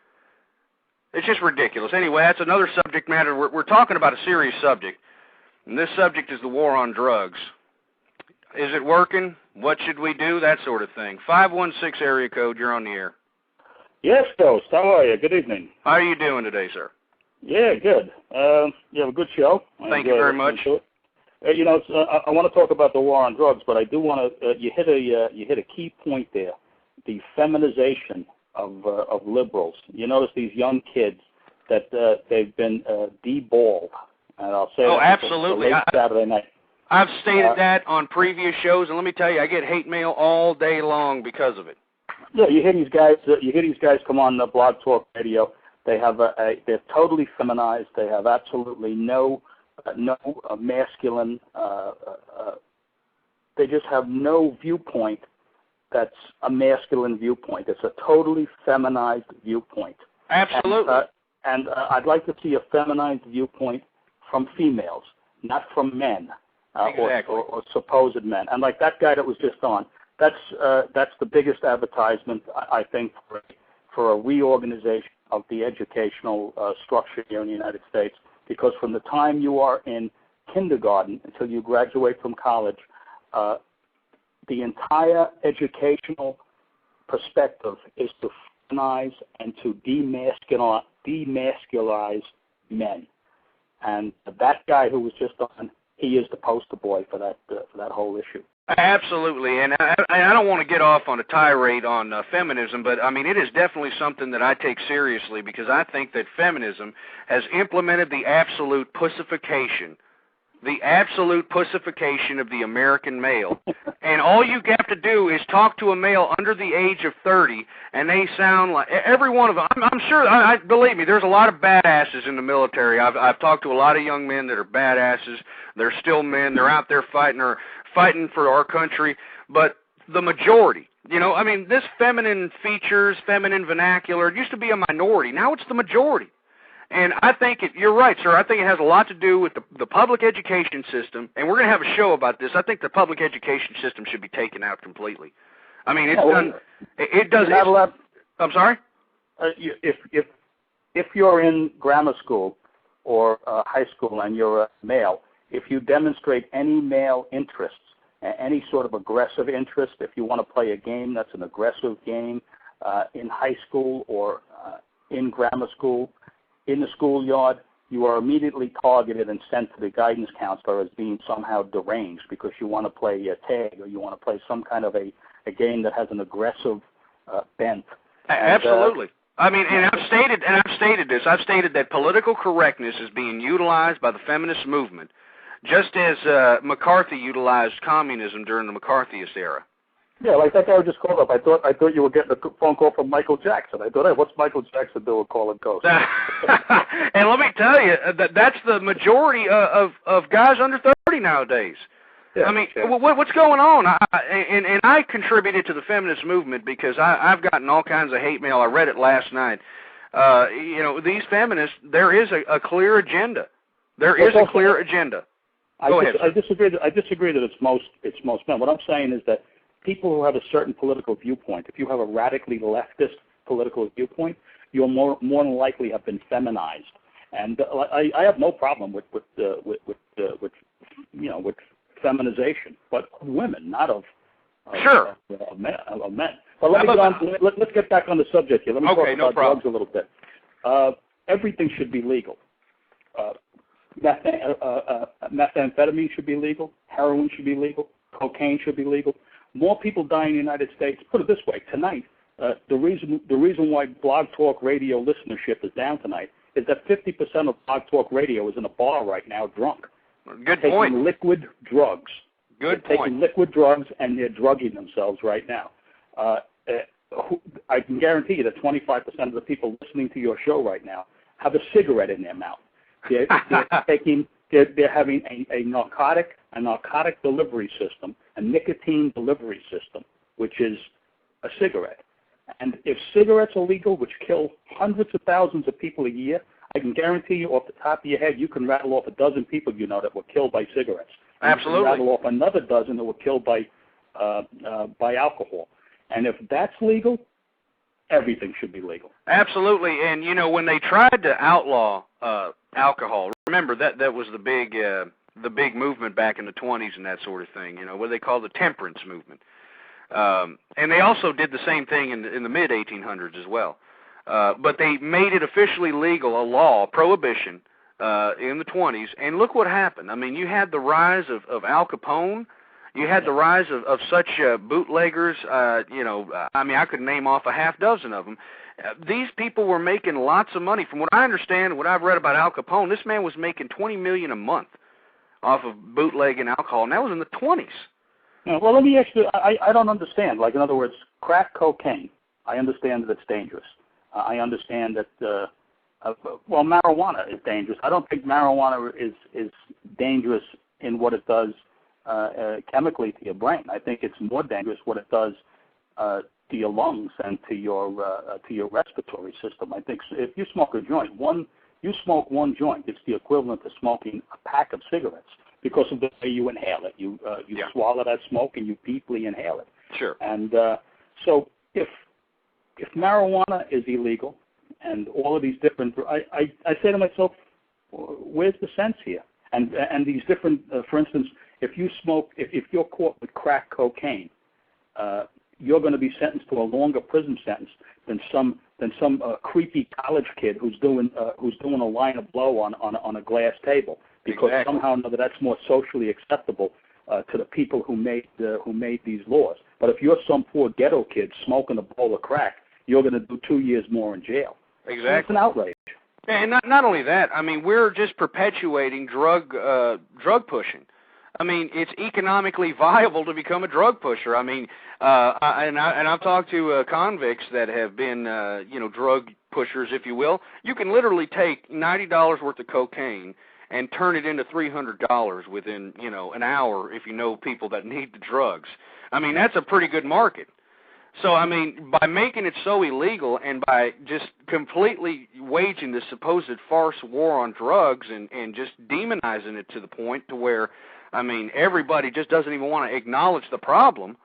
Speaker 2: It's just ridiculous. Anyway, that's another subject matter. We're talking about a serious subject, and this subject is the war on drugs. Is it working? What should we do? That sort of thing. 516 area code, you're on the air.
Speaker 4: Yes, Ghost. How are you? Good evening.
Speaker 2: How are you doing today, sir?
Speaker 4: Yeah, good. You have a good show.
Speaker 2: Thank you very much.
Speaker 4: I want to talk about the war on drugs, but I do want to. You hit a key point there, the feminization of liberals. You notice these young kids that they've been deballed, and I'll say
Speaker 2: absolutely.
Speaker 4: Saturday night.
Speaker 2: I've stated that on previous shows, and let me tell you, I get hate mail all day long because of it.
Speaker 4: Yeah, you hear these guys. Come on the Blog Talk Radio. They have they're totally feminized. They have absolutely no masculine. They just have no viewpoint that's a masculine viewpoint. It's a totally feminized viewpoint.
Speaker 2: Absolutely.
Speaker 4: And I'd like to see a feminized viewpoint from females, not from men.
Speaker 2: Exactly.
Speaker 4: Or supposed men. And like that guy that was just on, that's the biggest advertisement, I think, for a reorganization of the educational structure here in the United States. Because from the time you are in kindergarten until you graduate from college, the entire educational perspective is to feminize and to demasculize men. And that guy who was just on, he is the poster boy for that whole issue.
Speaker 2: Absolutely, and I don't want to get off on a tirade on feminism, but I mean it is definitely something that I take seriously because I think that feminism has implemented the absolute pussification of the American male. And all you have to do is talk to a male under the age of 30, and they sound like every one of them. I'm sure. Believe me, there's a lot of badasses in the military. I've talked to a lot of young men that are badasses. They're still men. They're out there fighting for our country. But the majority, I mean, this feminine features, feminine vernacular, it used to be a minority. Now it's the majority. And I think you're right, sir. I think it has a lot to do with the public education system, and we're going to have a show about this. I think the public education system should be taken out completely. I mean, it's done. It does. I'm sorry.
Speaker 4: If you're in grammar school or high school and you're a male, if you demonstrate any male interests, any sort of aggressive interest, if you want to play a game that's an aggressive game in high school or in grammar school, in the schoolyard, you are immediately targeted and sent to the guidance counselor as being somehow deranged because you want to play a tag or you want to play some kind of a game that has an aggressive bent.
Speaker 2: Absolutely. I mean, and I've stated this. I've stated that political correctness is being utilized by the feminist movement, just as McCarthy utilized communism during the McCarthyist era.
Speaker 4: Yeah, like that guy who just called up. I thought you were getting a phone call from Michael Jackson. I thought, hey, what's Michael Jackson doing calling ghosts?
Speaker 2: And let me tell you, that's the majority of guys under 30 nowadays.
Speaker 4: Yeah,
Speaker 2: I mean, what's going on? And I contributed to the feminist movement because I've gotten all kinds of hate mail. I read it last night. These feminists, there is a clear agenda. There is a clear agenda. Go ahead.
Speaker 4: I disagree that it's most men. What I'm saying is that people who have a certain political viewpoint, if you have a radically leftist political viewpoint, you'll more than likely have been feminized. And I have no problem with feminization, but of women, not of men. But let's get back on the subject here. Let me talk about drugs a little bit. Everything should be legal. Methamphetamine should be legal. Heroin should be legal. Cocaine should be legal. More people die in the United States. Put it this way: tonight, the reason why Blog Talk Radio listenership is down tonight is that 50% of Blog Talk Radio is in a bar right now, drunk.
Speaker 2: Good point.
Speaker 4: Taking liquid drugs.
Speaker 2: Good
Speaker 4: point.
Speaker 2: Taking
Speaker 4: liquid drugs and they're drugging themselves right now. I can guarantee you that 25% of the people listening to your show right now have a cigarette in their mouth. They're having a narcotic delivery system, a nicotine delivery system, which is a cigarette. And if cigarettes are legal, which kill hundreds of thousands of people a year, I can guarantee you off the top of your head, you can rattle off a dozen people that were killed by cigarettes.
Speaker 2: Absolutely.
Speaker 4: You can rattle off another dozen that were killed by alcohol. And if that's legal, everything should be legal.
Speaker 2: Absolutely. And, when they tried to outlaw alcohol, remember that was the big movement back in the 20s and that sort of thing, what they call the temperance movement. And they also did the same thing in the mid-1800s as well. But they made it officially legal, a law, prohibition, in the 20s. And look what happened. I mean, you had the rise of Al Capone. You had the rise of such bootleggers. I could name off a half dozen of them. These people were making lots of money. From what I understand, what I've read about Al Capone, this man was making $20 million a month off of bootlegging alcohol, and that was in the 20s.
Speaker 4: Well, let me ask you, I don't understand. Like, in other words, crack cocaine, I understand that it's dangerous. I understand that, marijuana is dangerous. I don't think marijuana is dangerous in what it does chemically to your brain. I think it's more dangerous what it does to your lungs and to your respiratory system. I think if you smoke a joint, you smoke one joint, it's the equivalent to smoking a pack of cigarettes because of the way you inhale it. You swallow that smoke and you deeply inhale it.
Speaker 2: Sure.
Speaker 4: And so if marijuana is illegal and all of these different, I say to myself, where's the sense here? And these different, for instance, if you're caught with crack cocaine, you're going to be sentenced to a longer prison sentence than some creepy college kid who's doing a line of blow on a glass table, because
Speaker 2: exactly.
Speaker 4: Somehow or another that's more socially acceptable to the people who made these laws. But if you're some poor ghetto kid smoking a bowl of crack, you're going to do 2 years more in jail.
Speaker 2: Exactly.
Speaker 4: It's an outrage.
Speaker 2: And not only that, I mean, we're just perpetuating drug pushing. I mean, it's economically viable to become a drug pusher. I mean, I've talked to convicts that have been, drug pushers, if you will. You can literally take $90 worth of cocaine and turn it into $300 within, an hour if you know people that need the drugs. I mean, that's a pretty good market. So, I mean, by making it so illegal and by just completely waging this supposed farce war on drugs and just demonizing it to the point to where, I mean, everybody just doesn't even want to acknowledge the problem,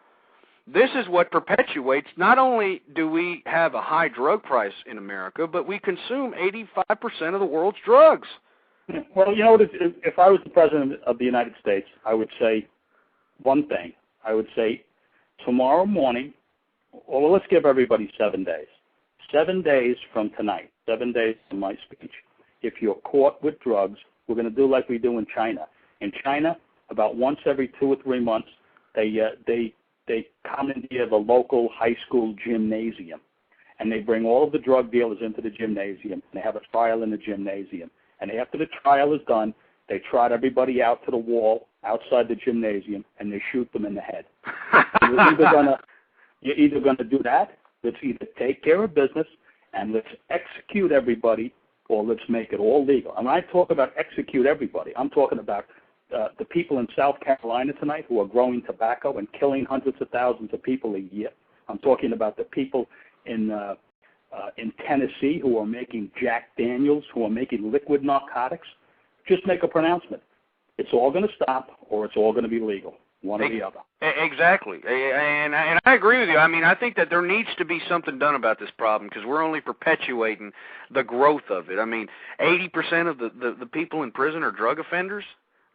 Speaker 2: this is what perpetuates, not only do we have a high drug price in America, but we consume 85% of the world's drugs.
Speaker 4: Well, if I was the President of the United States, I would say one thing. I would say tomorrow morning, well, let's give everybody 7 days. 7 days from tonight, 7 days from my speech. If you're caught with drugs, we're going to do like we do in China. In China, about once every 2 or 3 months, they commandeer the local high school gymnasium, and they bring all of the drug dealers into the gymnasium, and they have a trial in the gymnasium. And after the trial is done, they trot everybody out to the wall outside the gymnasium, and they shoot them in the head. You're either going to do that, let's either take care of business, and let's execute everybody, or let's make it all legal. And when I talk about execute everybody, I'm talking about the people in South Carolina tonight who are growing tobacco and killing hundreds of thousands of people a year. I'm talking about the people in Tennessee who are making Jack Daniels, who are making liquid narcotics. Just make a pronouncement. It's all going to stop, or it's all going to be legal, one or the other.
Speaker 2: Exactly, and I agree with you. I mean, I think that there needs to be something done about this problem because we're only perpetuating the growth of it. I mean, 80% of the people in prison are drug offenders.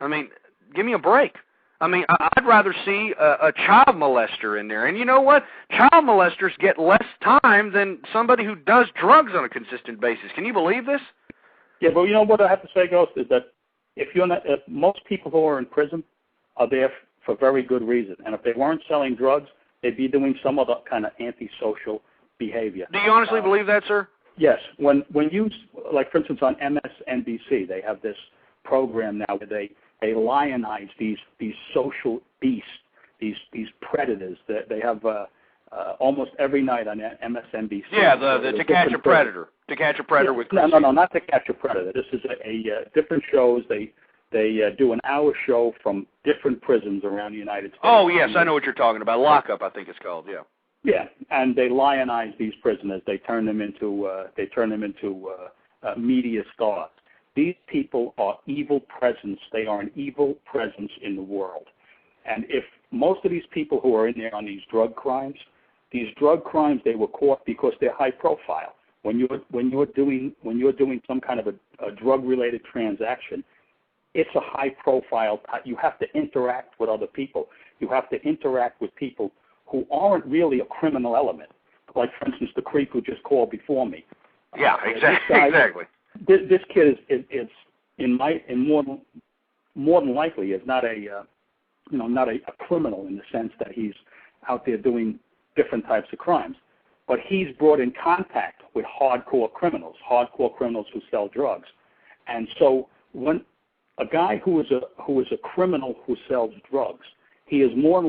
Speaker 2: I mean, give me a break. I mean, I'd rather see a child molester in there. And you know what? Child molesters get less time than somebody who does drugs on a consistent basis. Can you believe this?
Speaker 4: Yeah, but you know what I have to say, Ghost, is that if most people who are in prison are there for very good reason. And if they weren't selling drugs, they'd be doing some other kind of antisocial behavior.
Speaker 2: Do you honestly believe that, sir?
Speaker 4: Yes. When you, like, for instance, on MSNBC, they have this program now where they lionize these social beasts, these predators. They have almost every night on MSNBC.
Speaker 2: Yeah, the To Catch a Predator. To Catch a Predator with Chris.
Speaker 4: No, not To Catch a Predator. This is a different shows. They do an hour show from different prisons around the United States.
Speaker 2: Oh, yes, I know what you're talking about. Lockup, I think it's called, yeah.
Speaker 4: Yeah, and they lionize these prisoners. They turn them into media stars. These people are evil presence. They are an evil presence in the world. And if most of these people who are in there on these drug crimes, they were caught because they're high profile. When you're doing some kind of a drug-related transaction, it's a high profile. You have to interact with other people. You have to interact with people who aren't really a criminal element. Like, for instance, the creep who just called before me.
Speaker 2: Yeah, exactly.
Speaker 4: This kid is more than likely is not a criminal in the sense that he's out there doing different types of crimes, but he's brought in contact with hardcore criminals who sell drugs, and so when a guy who is a criminal who sells drugs, he is more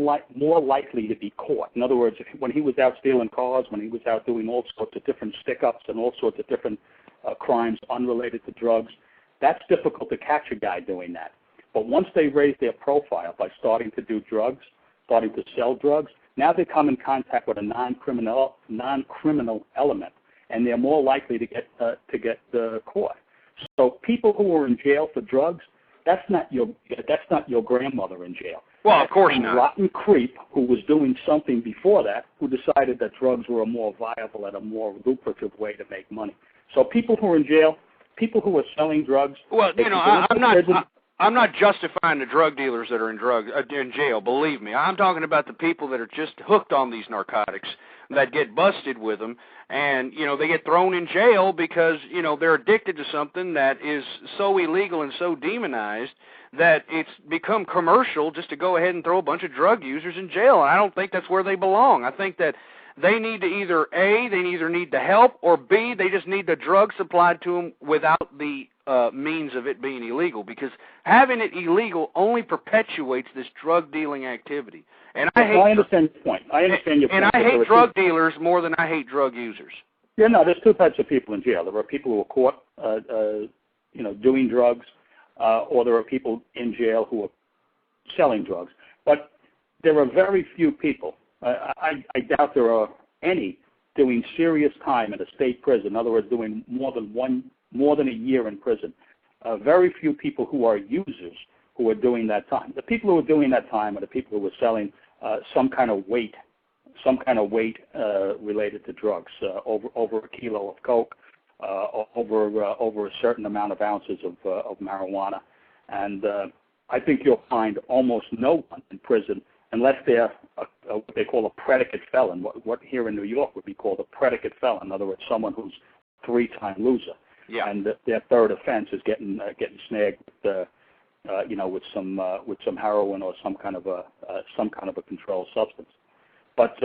Speaker 4: likely to be caught. In other words, when he was out stealing cars, when he was out doing all sorts of different stick-ups and all sorts of different crimes unrelated to drugs, that's difficult to catch a guy doing that. But once they raise their profile by starting to do drugs, starting to sell drugs, now they come in contact with a non-criminal element, and they're more likely to get caught. So people who are in jail for drugs, that's not your grandmother in jail.
Speaker 2: Well, of course not.
Speaker 4: A rotten creep who was doing something before that, who decided that drugs were a more viable and a more lucrative way to make money. So people who are in jail, people who are selling drugs. Well,
Speaker 2: I'm not justifying the drug dealers that are in jail. Believe me, I'm talking about the people that are just hooked on these narcotics, that get busted with them, and, you know, they get thrown in jail because, you know, they're addicted to something that is so illegal and so demonized that it's become commercial just to go ahead and throw a bunch of drug users in jail. And I don't think that's where they belong. I think that they need to either, A, they either need the help, or B, they just need the drug supplied to them without the means of it being illegal, because having it illegal only perpetuates this drug dealing activity. And I
Speaker 4: understand your point. I understand your point.
Speaker 2: And I hate drug dealers more than I hate drug users.
Speaker 4: Yeah, no, there's two types of people in jail. There are people who are caught, you know, doing drugs, or there are people in jail who are selling drugs. But there are very few people. I doubt there are any doing serious time in a state prison. In other words, doing more than a year in prison. Very few people who are users who are doing that time. The people who are doing that time are the people who are selling some kind of weight related to drugs, over a kilo of coke, over a certain amount of ounces of marijuana, and I think you'll find almost no one in prison unless they're what they call a predicate felon. What here in New York would be called a predicate felon. In other words, someone who's three-time loser.
Speaker 2: Yeah.
Speaker 4: And their third offense is getting snagged with, you know, with some heroin or some kind of a controlled substance. But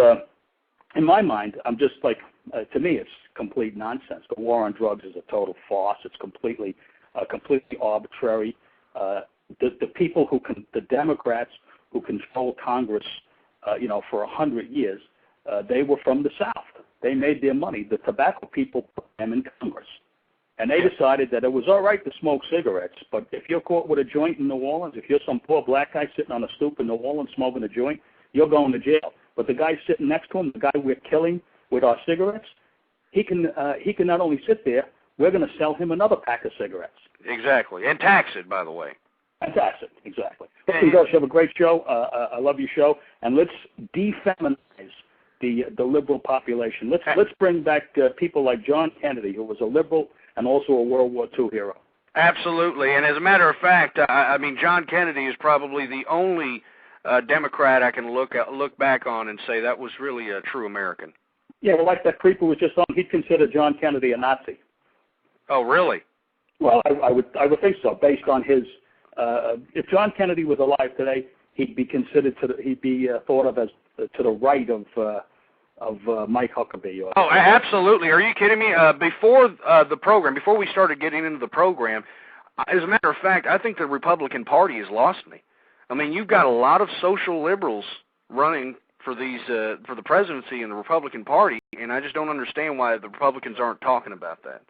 Speaker 4: in my mind, I'm just like, to me, it's complete nonsense. The war on drugs is a total farce. It's completely arbitrary. The people the Democrats who control Congress, you know, for 100 years, they were from the South. They made their money. The tobacco people put them in Congress. And they decided that it was all right to smoke cigarettes, but if you're caught with a joint in New Orleans, if you're some poor black guy sitting on a stoop in New Orleans smoking a joint, you're going to jail. But the guy sitting next to him, the guy we're killing with our cigarettes, he can not only sit there, we're going to sell him another pack of cigarettes.
Speaker 2: Exactly, and tax it, by the way.
Speaker 4: And tax it, exactly. Listen, guys, you have a great show. I love your show, and let's defeminize the liberal population. Let's bring back people like John Kennedy, who was a liberal and also a World War II hero.
Speaker 2: Absolutely, and as a matter of fact, I mean, John Kennedy is probably the only Democrat I can look back on and say that was really a true American.
Speaker 4: Yeah, well, like that creeper was just on, he'd consider John Kennedy a Nazi.
Speaker 2: Oh, really?
Speaker 4: Well, I would think so, based on his. If John Kennedy was alive today, he'd be considered thought of as to the right of Mike Huckabee.
Speaker 2: Oh, absolutely. Are you kidding me? Before the program, before we started getting into the program, as a matter of fact, I think the Republican Party has lost me. I mean, you've got a lot of social liberals running for the presidency in the Republican Party, and I just don't understand why the Republicans aren't talking about that.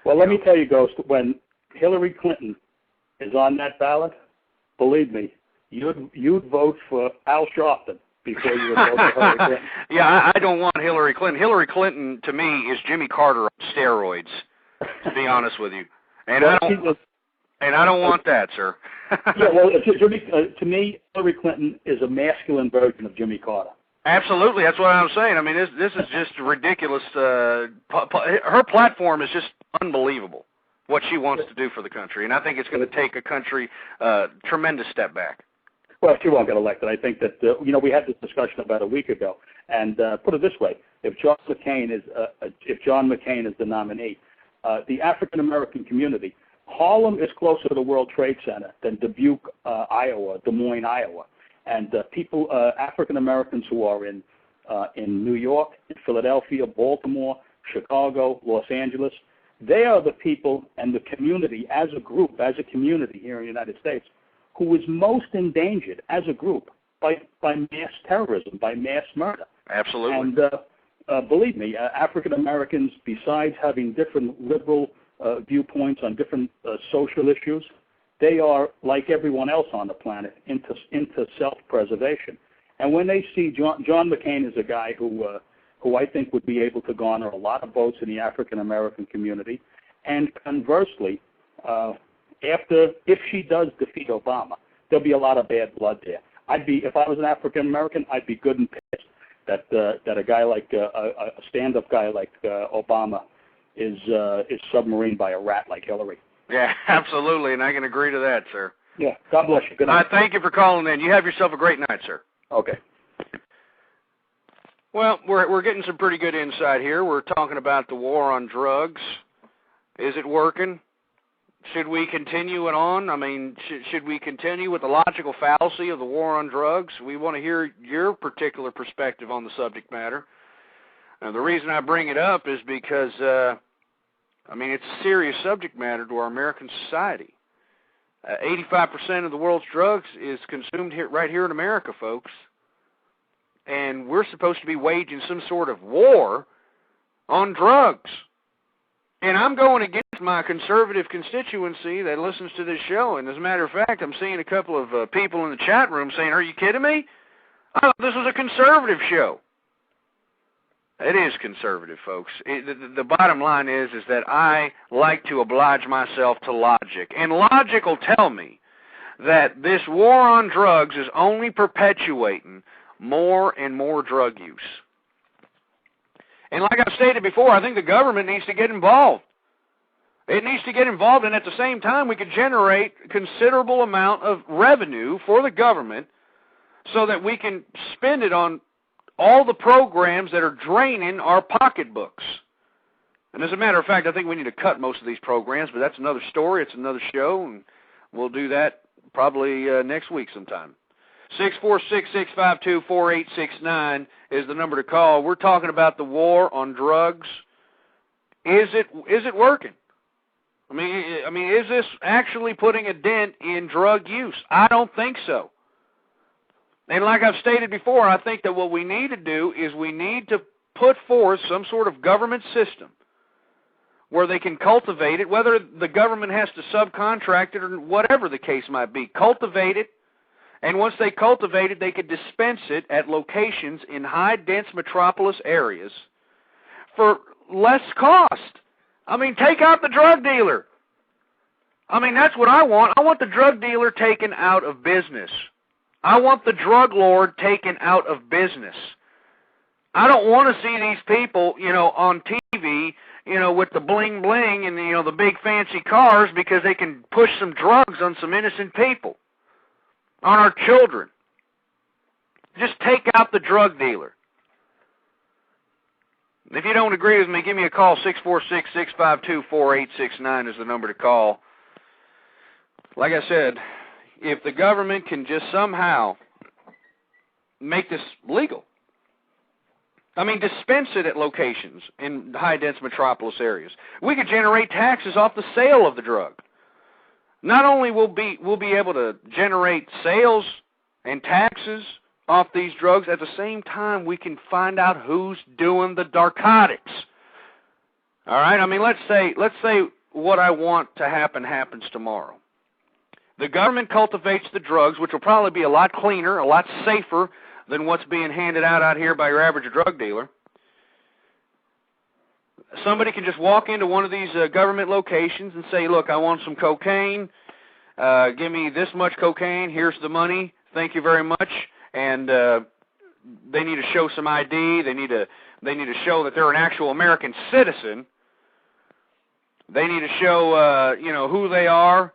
Speaker 4: Well, let me tell you, Ghost, when Hillary Clinton is on that ballot, believe me, you'd vote for Al Sharpton before you would vote for Hillary Clinton.
Speaker 2: Yeah, I don't want Hillary Clinton. Hillary Clinton, to me, is Jimmy Carter on steroids, to be honest with you. And well, I don't want that, sir.
Speaker 4: Yeah, well, to me, Hillary Clinton is a masculine version of Jimmy Carter.
Speaker 2: Absolutely, that's what I'm saying. I mean, this is just ridiculous. Her platform is just unbelievable, what she wants to do for the country, and I think it's going to take a country tremendous step back.
Speaker 4: Well, she won't get elected. I think that we had this discussion about a week ago, and put it this way: if John McCain is the nominee, the African American community, Harlem is closer to the World Trade Center than Dubuque, Iowa, Des Moines, Iowa, and people, African Americans who are in New York, in Philadelphia, Baltimore, Chicago, Los Angeles, they are the people and the community as a group, as a community here in the United States, who is most endangered as a group by mass terrorism, by mass murder.
Speaker 2: Absolutely.
Speaker 4: And believe me, African Americans, besides having different liberal viewpoints on different social issues, they are, like everyone else on the planet, into self-preservation. And when they see John McCain is a guy who I think would be able to garner a lot of votes in the African American community, and conversely, if she does defeat Obama, there'll be a lot of bad blood there. If I was an African American, I'd be good and pissed that a guy like a stand-up guy like Obama is submarined by a rat like Hillary.
Speaker 2: Yeah, absolutely, and I can agree to that, sir.
Speaker 4: Yeah, God bless you. Good night.
Speaker 2: Thank you for calling in. You have yourself a great night, sir.
Speaker 4: Okay.
Speaker 2: Well, we're getting some pretty good insight here. We're talking about the war on drugs. Is it working? Should we continue it on? I mean, should we continue with the logical fallacy of the war on drugs? We want to hear your particular perspective on the subject matter. The reason I bring it up is because, I mean, it's a serious subject matter to our American society. 85% of the world's drugs is consumed right here in America, folks. And we're supposed to be waging some sort of war on drugs. And I'm going against my conservative constituency that listens to this show. And as a matter of fact, I'm seeing a couple of people in the chat room saying, "Are you kidding me? I thought this was a conservative show." It is conservative, folks. The bottom line is that I like to oblige myself to logic. And logic will tell me that this war on drugs is only perpetuating more and more drug use. And like I've stated before, I think the government needs to get involved. It needs to get involved, and at the same time, we could generate a considerable amount of revenue for the government so that we can spend it on all the programs that are draining our pocketbooks. And as a matter of fact, I think we need to cut most of these programs, but that's another story. It's another show, and we'll do that probably next week sometime. 646-652-4869 is the number to call. We're talking about the war on drugs. Is it working? I mean, is this actually putting a dent in drug use? I don't think so. And like I've stated before, I think that what we need to do is we need to put forth some sort of government system where they can cultivate it, whether the government has to subcontract it or whatever the case might be. Cultivate it. And once they cultivate it, they could dispense it at locations in high-dense metropolis areas for less cost. I mean, take out the drug dealer. I mean, that's what I want. I want the drug dealer taken out of business. I want the drug lord taken out of business. I don't want to see these people, on TV, with the bling-bling and, the big fancy cars because they can push some drugs on some innocent people. On our children. Just take out the drug dealer. If you don't agree with me, give me a call. 646-652-4869 is the number to call. Like I said, if the government can just somehow make this legal, I mean, dispense it at locations in high-dense metropolis areas, we could generate taxes off the sale of the drug. Not only will we'll be able to generate sales and taxes off these drugs, at the same time we can find out who's doing the narcotics. All right? I mean, let's say what I want to happen happens tomorrow. The government cultivates the drugs, which will probably be a lot cleaner, a lot safer than what's being handed out here by your average drug dealer. Somebody can just walk into one of these government locations and say, "Look, I want some cocaine. Give me this much cocaine. Here's the money. Thank you very much." And they need to show some ID. They need to show that they're an actual American citizen. They need to show who they are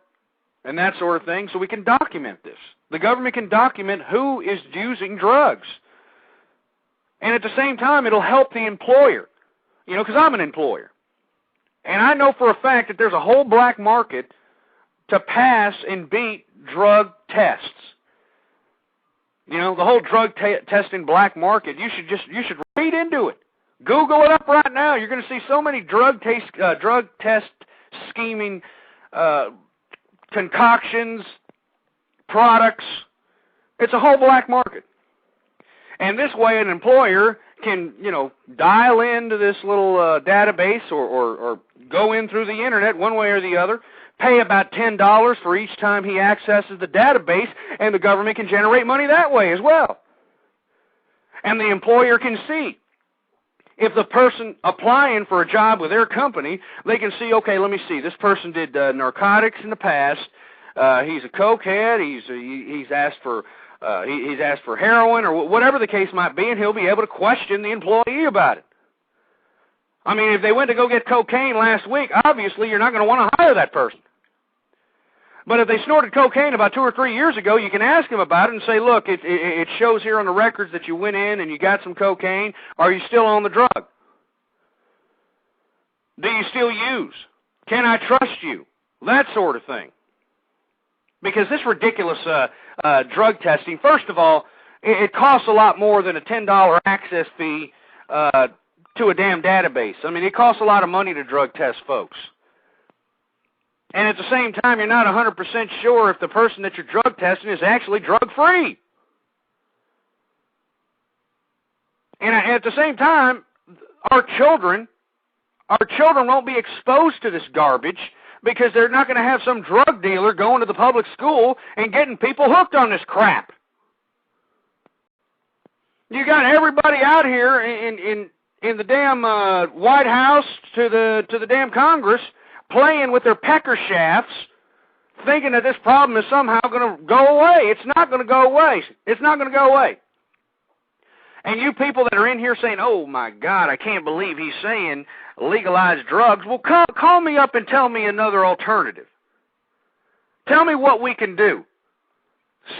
Speaker 2: and that sort of thing, so we can document this. The government can document who is using drugs, and at the same time, it'll help the employer. Because I'm an employer. And I know for a fact that there's a whole black market to pass and beat drug tests. The whole drug testing black market, you should read into it. Google it up right now. You're going to see so many drug test scheming concoctions, products. It's a whole black market. And this way an employer can, dial into this little database or go in through the internet one way or the other, pay about $10 for each time he accesses the database, and the government can generate money that way as well. And the employer can see. If the person applying for a job with their company, they can see, okay, let me see, this person did narcotics in the past, he's a cokehead, he's asked for heroin or whatever the case might be, and he'll be able to question the employee about it. I mean, if they went to go get cocaine last week, obviously you're not going to want to hire that person. But if they snorted cocaine about 2 or 3 years ago, you can ask them about it and say, look, it shows here on the records that you went in and you got some cocaine. Are you still on the drug? Do you still use? Can I trust you? That sort of thing. Because this ridiculous drug testing, first of all, it costs a lot more than a $10 access fee to a damn database. I mean, it costs a lot of money to drug test folks. And at the same time, you're not 100% sure if the person that you're drug testing is actually drug-free. And at the same time, our children won't be exposed to this garbage because they're not going to have some drug dealer going to the public school and getting people hooked on this crap. You got everybody out here in the damn White House to the damn Congress playing with their pecker shafts, thinking that this problem is somehow going to go away. It's not going to go away. It's not going to go away. And you people that are in here saying, oh, my God, I can't believe he's saying legalize drugs. Well, call me up and tell me another alternative. Tell me what we can do.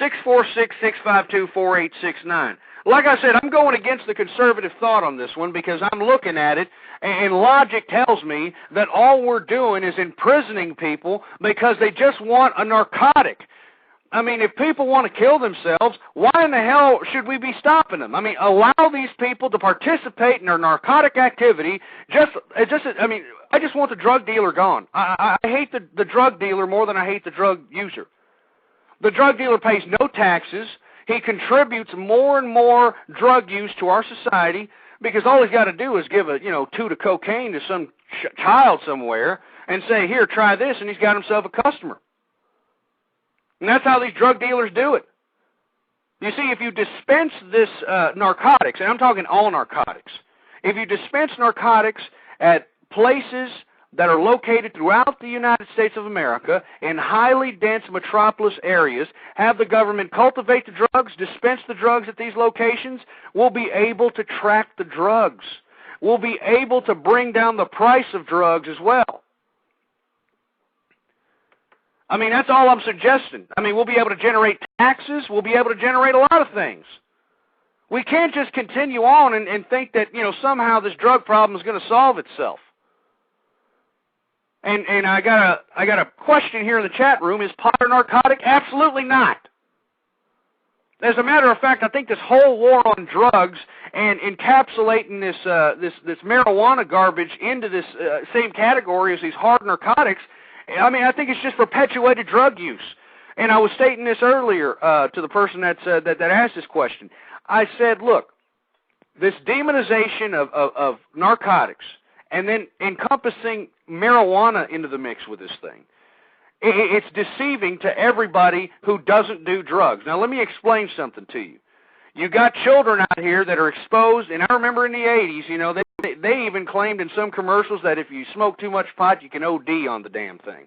Speaker 2: 646-652-4869. Like I said, I'm going against the conservative thought on this one because I'm looking at it, and logic tells me that all we're doing is imprisoning people because they just want a narcotic. I mean, if people want to kill themselves, why in the hell should we be stopping them? I mean, allow these people to participate in their narcotic activity. I just want the drug dealer gone. I hate the drug dealer more than I hate the drug user. The drug dealer pays no taxes. He contributes more and more drug use to our society because all he's got to do is give a toot of cocaine to some child somewhere and say, here, try this, and he's got himself a customer. And that's how these drug dealers do it. You see, if you dispense this narcotics, and I'm talking all narcotics, if you dispense narcotics at places that are located throughout the United States of America in highly dense metropolis areas, have the government cultivate the drugs, dispense the drugs at these locations, we'll be able to track the drugs. We'll be able to bring down the price of drugs as well. I mean, that's all I'm suggesting. I mean, we'll be able to generate taxes. We'll be able to generate a lot of things. We can't just continue on and think that, somehow this drug problem is going to solve itself. And I got a question here in the chat room. Is pot a narcotic? Absolutely not. As a matter of fact, I think this whole war on drugs and encapsulating this marijuana garbage into this same category as these hard narcotics, I mean, I think it's just perpetuated drug use. And I was stating this earlier to the person that asked this question. I said, look, this demonization of narcotics and then encompassing marijuana into the mix with this thing, it's deceiving to everybody who doesn't do drugs. Now, let me explain something to you. You got children out here that are exposed, and I remember in the 80s, they even claimed in some commercials that if you smoke too much pot, you can OD on the damn thing.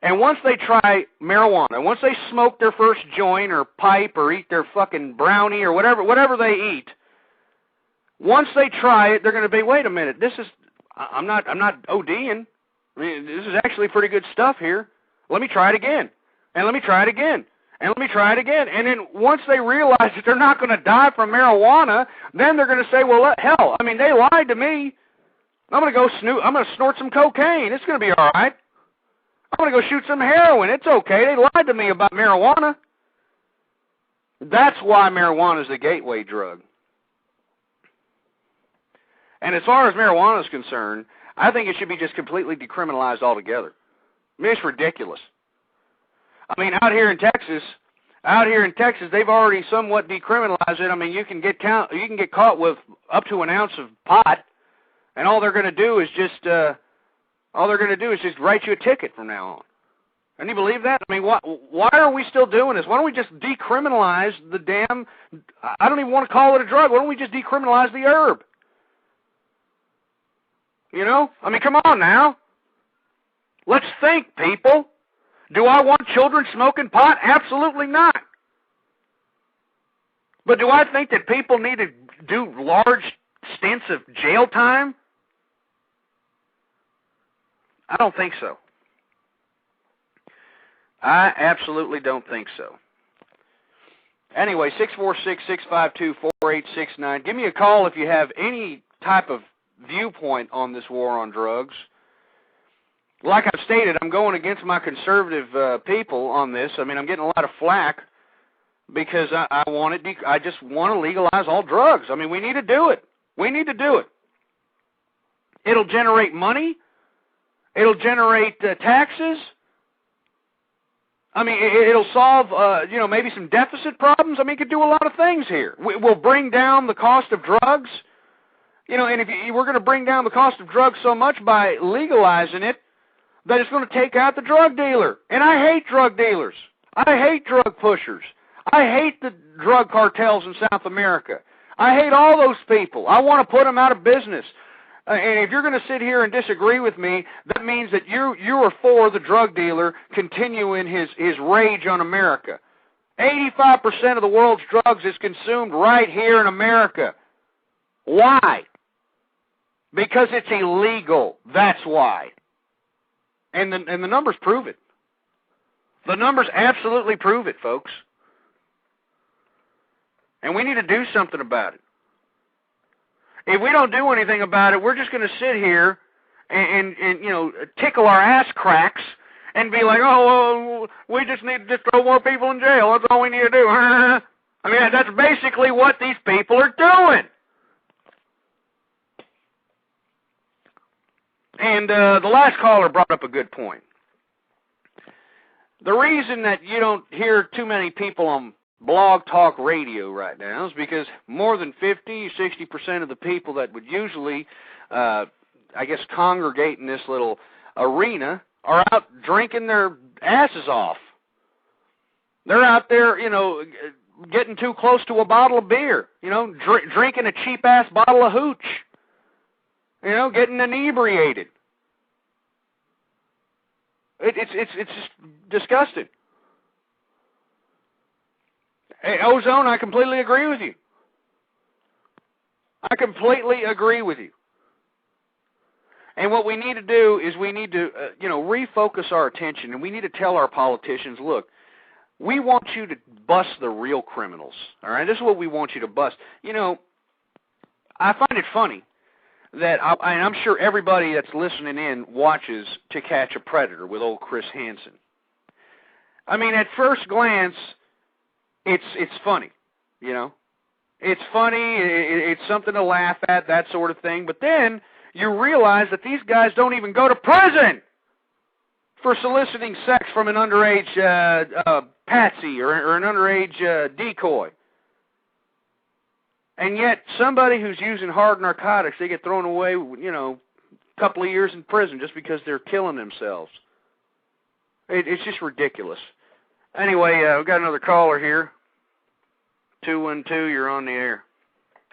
Speaker 2: And once they try marijuana, once they smoke their first joint or pipe or eat their fucking brownie or whatever they eat, once they try it, they're going to be, wait a minute, I'm not ODing. I mean, this is actually pretty good stuff here. Let me try it again. And let me try it again. And let me try it again. And then once they realize that they're not going to die from marijuana, then they're going to say, well, hell, I mean, they lied to me. I'm going to snort some cocaine. It's going to be all right. I'm going to go shoot some heroin. It's okay. They lied to me about marijuana. That's why marijuana is the gateway drug. And as far as marijuana is concerned, I think it should be just completely decriminalized altogether. I mean, it's ridiculous. I mean, out here in Texas, they've already somewhat decriminalized it. I mean, you can get caught with up to an ounce of pot, and all they're going to do is just write you a ticket from now on. Can you believe that? I mean, why are we still doing this? Why don't we just decriminalize the damn? I don't even want to call it a drug. Why don't we just decriminalize the herb? I mean, come on now. Let's think, people. Do I want children smoking pot? Absolutely not. But do I think that people need to do large stints of jail time? I don't think so. I absolutely don't think so. Anyway, 646-652-4869. Give me a call if you have any type of viewpoint on this war on drugs. Like I've stated, I'm going against my conservative people on this. I mean, I'm getting a lot of flack because I just want to legalize all drugs. I mean, we need to do it. We need to do it. It'll generate money. It'll generate taxes. I mean, it'll solve, maybe some deficit problems. I mean, it could do a lot of things here. We'll bring down the cost of drugs. And if we're going to bring down the cost of drugs so much by legalizing it, that it's going to take out the drug dealer. And I hate drug dealers. I hate drug pushers. I hate the drug cartels in South America. I hate all those people. I want to put them out of business. And if you're going to sit here and disagree with me, that means that you are for the drug dealer continuing his rage on America. 85% of the world's drugs is consumed right here in America. Why? Because it's illegal. That's why. And the numbers prove it. The numbers absolutely prove it, folks. And we need to do something about it. If we don't do anything about it, we're just going to sit here and tickle our ass cracks and be like, oh, we just need to just throw more people in jail. That's all we need to do. I mean, that's basically what these people are doing. And the last caller brought up a good point. The reason that you don't hear too many people on Blog Talk Radio right now is because more than 50-60% of the people that would usually, congregate in this little arena are out drinking their asses off. They're out there, getting too close to a bottle of beer, drinking a cheap-ass bottle of hooch, getting inebriated. It's just disgusting. Hey, Ozone, I completely agree with you. I completely agree with you. And what we need to do is we need to, refocus our attention, and we need to tell our politicians, look, we want you to bust the real criminals, all right? This is what we want you to bust. I find it funny that, and I'm sure everybody that's listening in watches To Catch a Predator with old Chris Hansen. I mean, at first glance, it's funny, It's funny, it's something to laugh at, that sort of thing. But then you realize that these guys don't even go to prison for soliciting sex from an underage patsy or an underage decoy. And yet somebody who's using hard narcotics, they get thrown away, a couple of years in prison just because they're killing themselves. It's just ridiculous. Anyway, we've got another caller here. 212, you're on the air.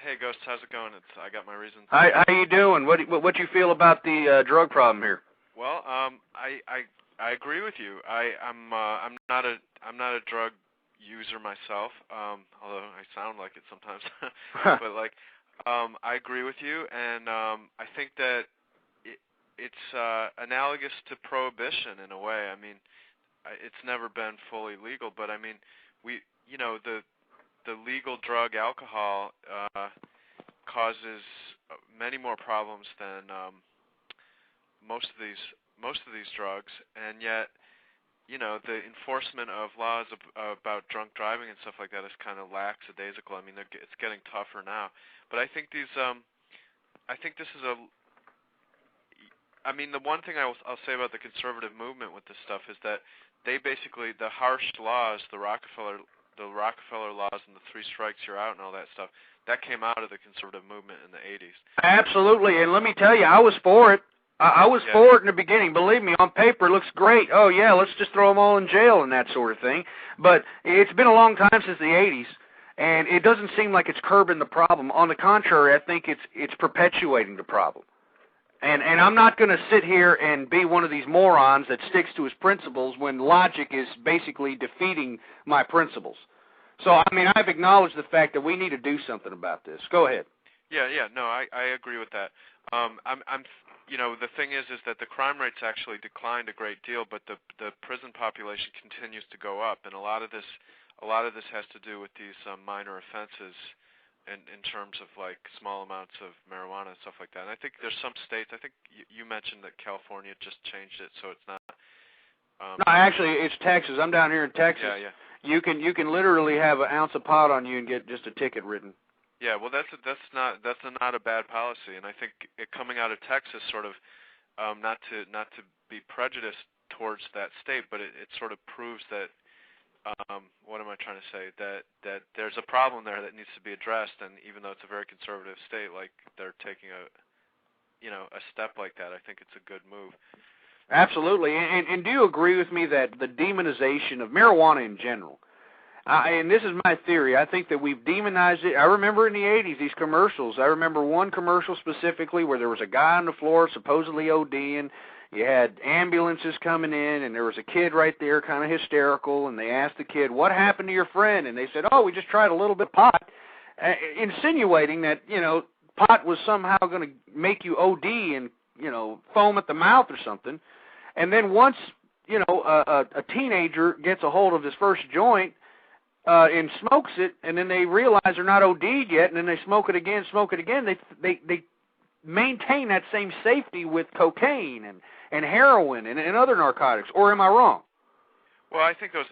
Speaker 5: Hey, Ghost, how's it going? I got my reasons.
Speaker 2: How you doing? What you feel about the drug problem here?
Speaker 5: Well, I agree with you. I'm not a drug user myself, although I sound like it sometimes. But I agree with you, and I think that it's analogous to prohibition in a way. I mean, it's never been fully legal, but I mean, the legal drug alcohol causes many more problems than most of these drugs, and yet the enforcement of laws about drunk driving and stuff like that is kind of lackadaisical. I mean, it's getting tougher now, but I think this is the one thing I'll say about the conservative movement with this stuff is that they basically, the harsh laws, the Rockefeller laws and the 3 strikes you're out and all that stuff, that came out of the conservative movement in the 80s.
Speaker 2: Absolutely, and let me tell you, I was for it. I was for it in the beginning. Believe me, on paper it looks great. Oh, yeah, let's just throw them all in jail and that sort of thing. But it's been a long time since the 80s, and it doesn't seem like it's curbing the problem. On the contrary, I think it's perpetuating the problem. And I'm not going to sit here and be one of these morons that sticks to his principles when logic is basically defeating my principles. So, I mean, I've acknowledged the fact that we need to do something about this. Go ahead.
Speaker 5: Yeah, no, I agree with that. the thing is that the crime rates actually declined a great deal, but the prison population continues to go up, and a lot of this has to do with these minor offenses, in terms of like small amounts of marijuana and stuff like that. And I think there's some states. I think you mentioned that California just changed it, so it's not.
Speaker 2: No, actually, it's Texas. I'm down here in Texas.
Speaker 5: Yeah.
Speaker 2: You can literally have an ounce of pot on you and get just a ticket written.
Speaker 5: Yeah, well, that's not a bad policy, and I think coming out of Texas, sort of, not to be prejudiced towards that state, but it sort of proves that, what am I trying to say? That there's a problem there that needs to be addressed, and even though it's a very conservative state, like they're taking a step like that, I think it's a good move.
Speaker 2: Absolutely, and do you agree with me that the demonization of marijuana in general? And this is my theory. I think that we've demonized it. I remember in the 80s, these commercials. I remember one commercial specifically where there was a guy on the floor supposedly ODing. You had ambulances coming in, and there was a kid right there kind of hysterical, and they asked the kid, what happened to your friend? And they said, oh, we just tried a little bit of pot, insinuating that, pot was somehow going to make you OD and, foam at the mouth or something. And then once, a teenager gets a hold of his first joint, and smokes it, and then they realize they're not OD'd yet, and then they smoke it again. They maintain that same safety with cocaine and heroin and other narcotics. Or am I wrong?
Speaker 5: Well, I think those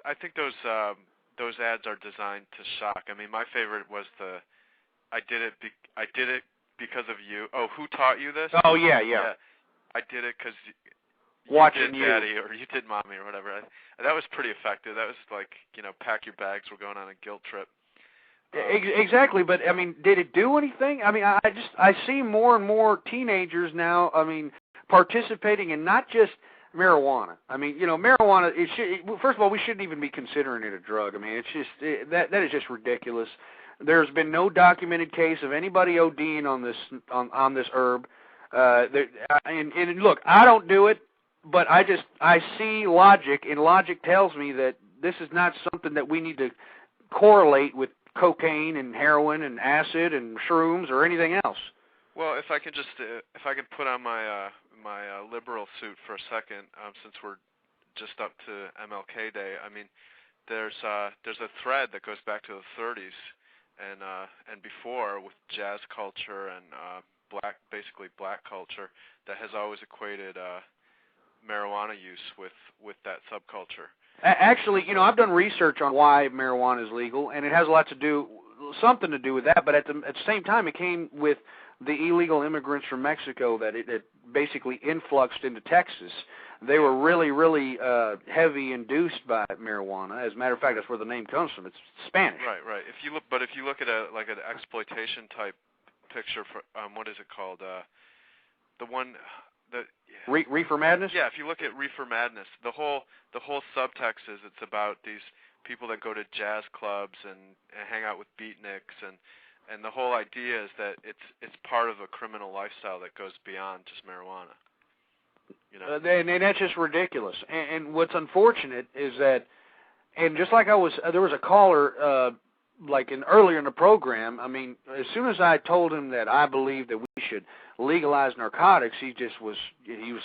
Speaker 5: ads are designed to shock. I mean, my favorite was I did it because of you. Oh, who taught you this?
Speaker 2: Oh yeah.
Speaker 5: I did it because
Speaker 2: watching
Speaker 5: you did Daddy, or you did Mommy, or whatever. That was pretty effective. That was like, pack your bags, we're going on a guilt trip.
Speaker 2: Exactly, but I mean, did it do anything? I mean, I see more and more teenagers now, participating in not just marijuana. I mean, marijuana, first of all, we shouldn't even be considering it a drug. I mean, it's just, that is just ridiculous. There's been no documented case of anybody ODing on this herb. And look, I don't do it. But I see logic, and logic tells me that this is not something that we need to correlate with cocaine and heroin and acid and shrooms or anything else.
Speaker 5: Well, if I can put on my liberal suit for a second, since we're just up to MLK Day, I mean, there's a thread that goes back to the 30s and before with jazz culture and basically black culture that has always equated marijuana use with that subculture.
Speaker 2: Actually, I've done research on why marijuana is legal, and it has something to do with that. But at the same time, it came with the illegal immigrants from Mexico that it basically influxed into Texas. They were really, really heavy induced by marijuana. As a matter of fact, that's where the name comes from. It's Spanish.
Speaker 5: Right. If you look at an exploitation type picture for what is it called? The one.
Speaker 2: Reefer Madness?
Speaker 5: Yeah, if you look at Reefer Madness, the whole subtext is it's about these people that go to jazz clubs and hang out with beatniks, and the whole idea is that it's part of a criminal lifestyle that goes beyond just marijuana.
Speaker 2: And that's just ridiculous. And what's unfortunate is that, and just like there was a caller earlier in the program. I mean, as soon as I told him that I believe that we should legalize narcotics, he was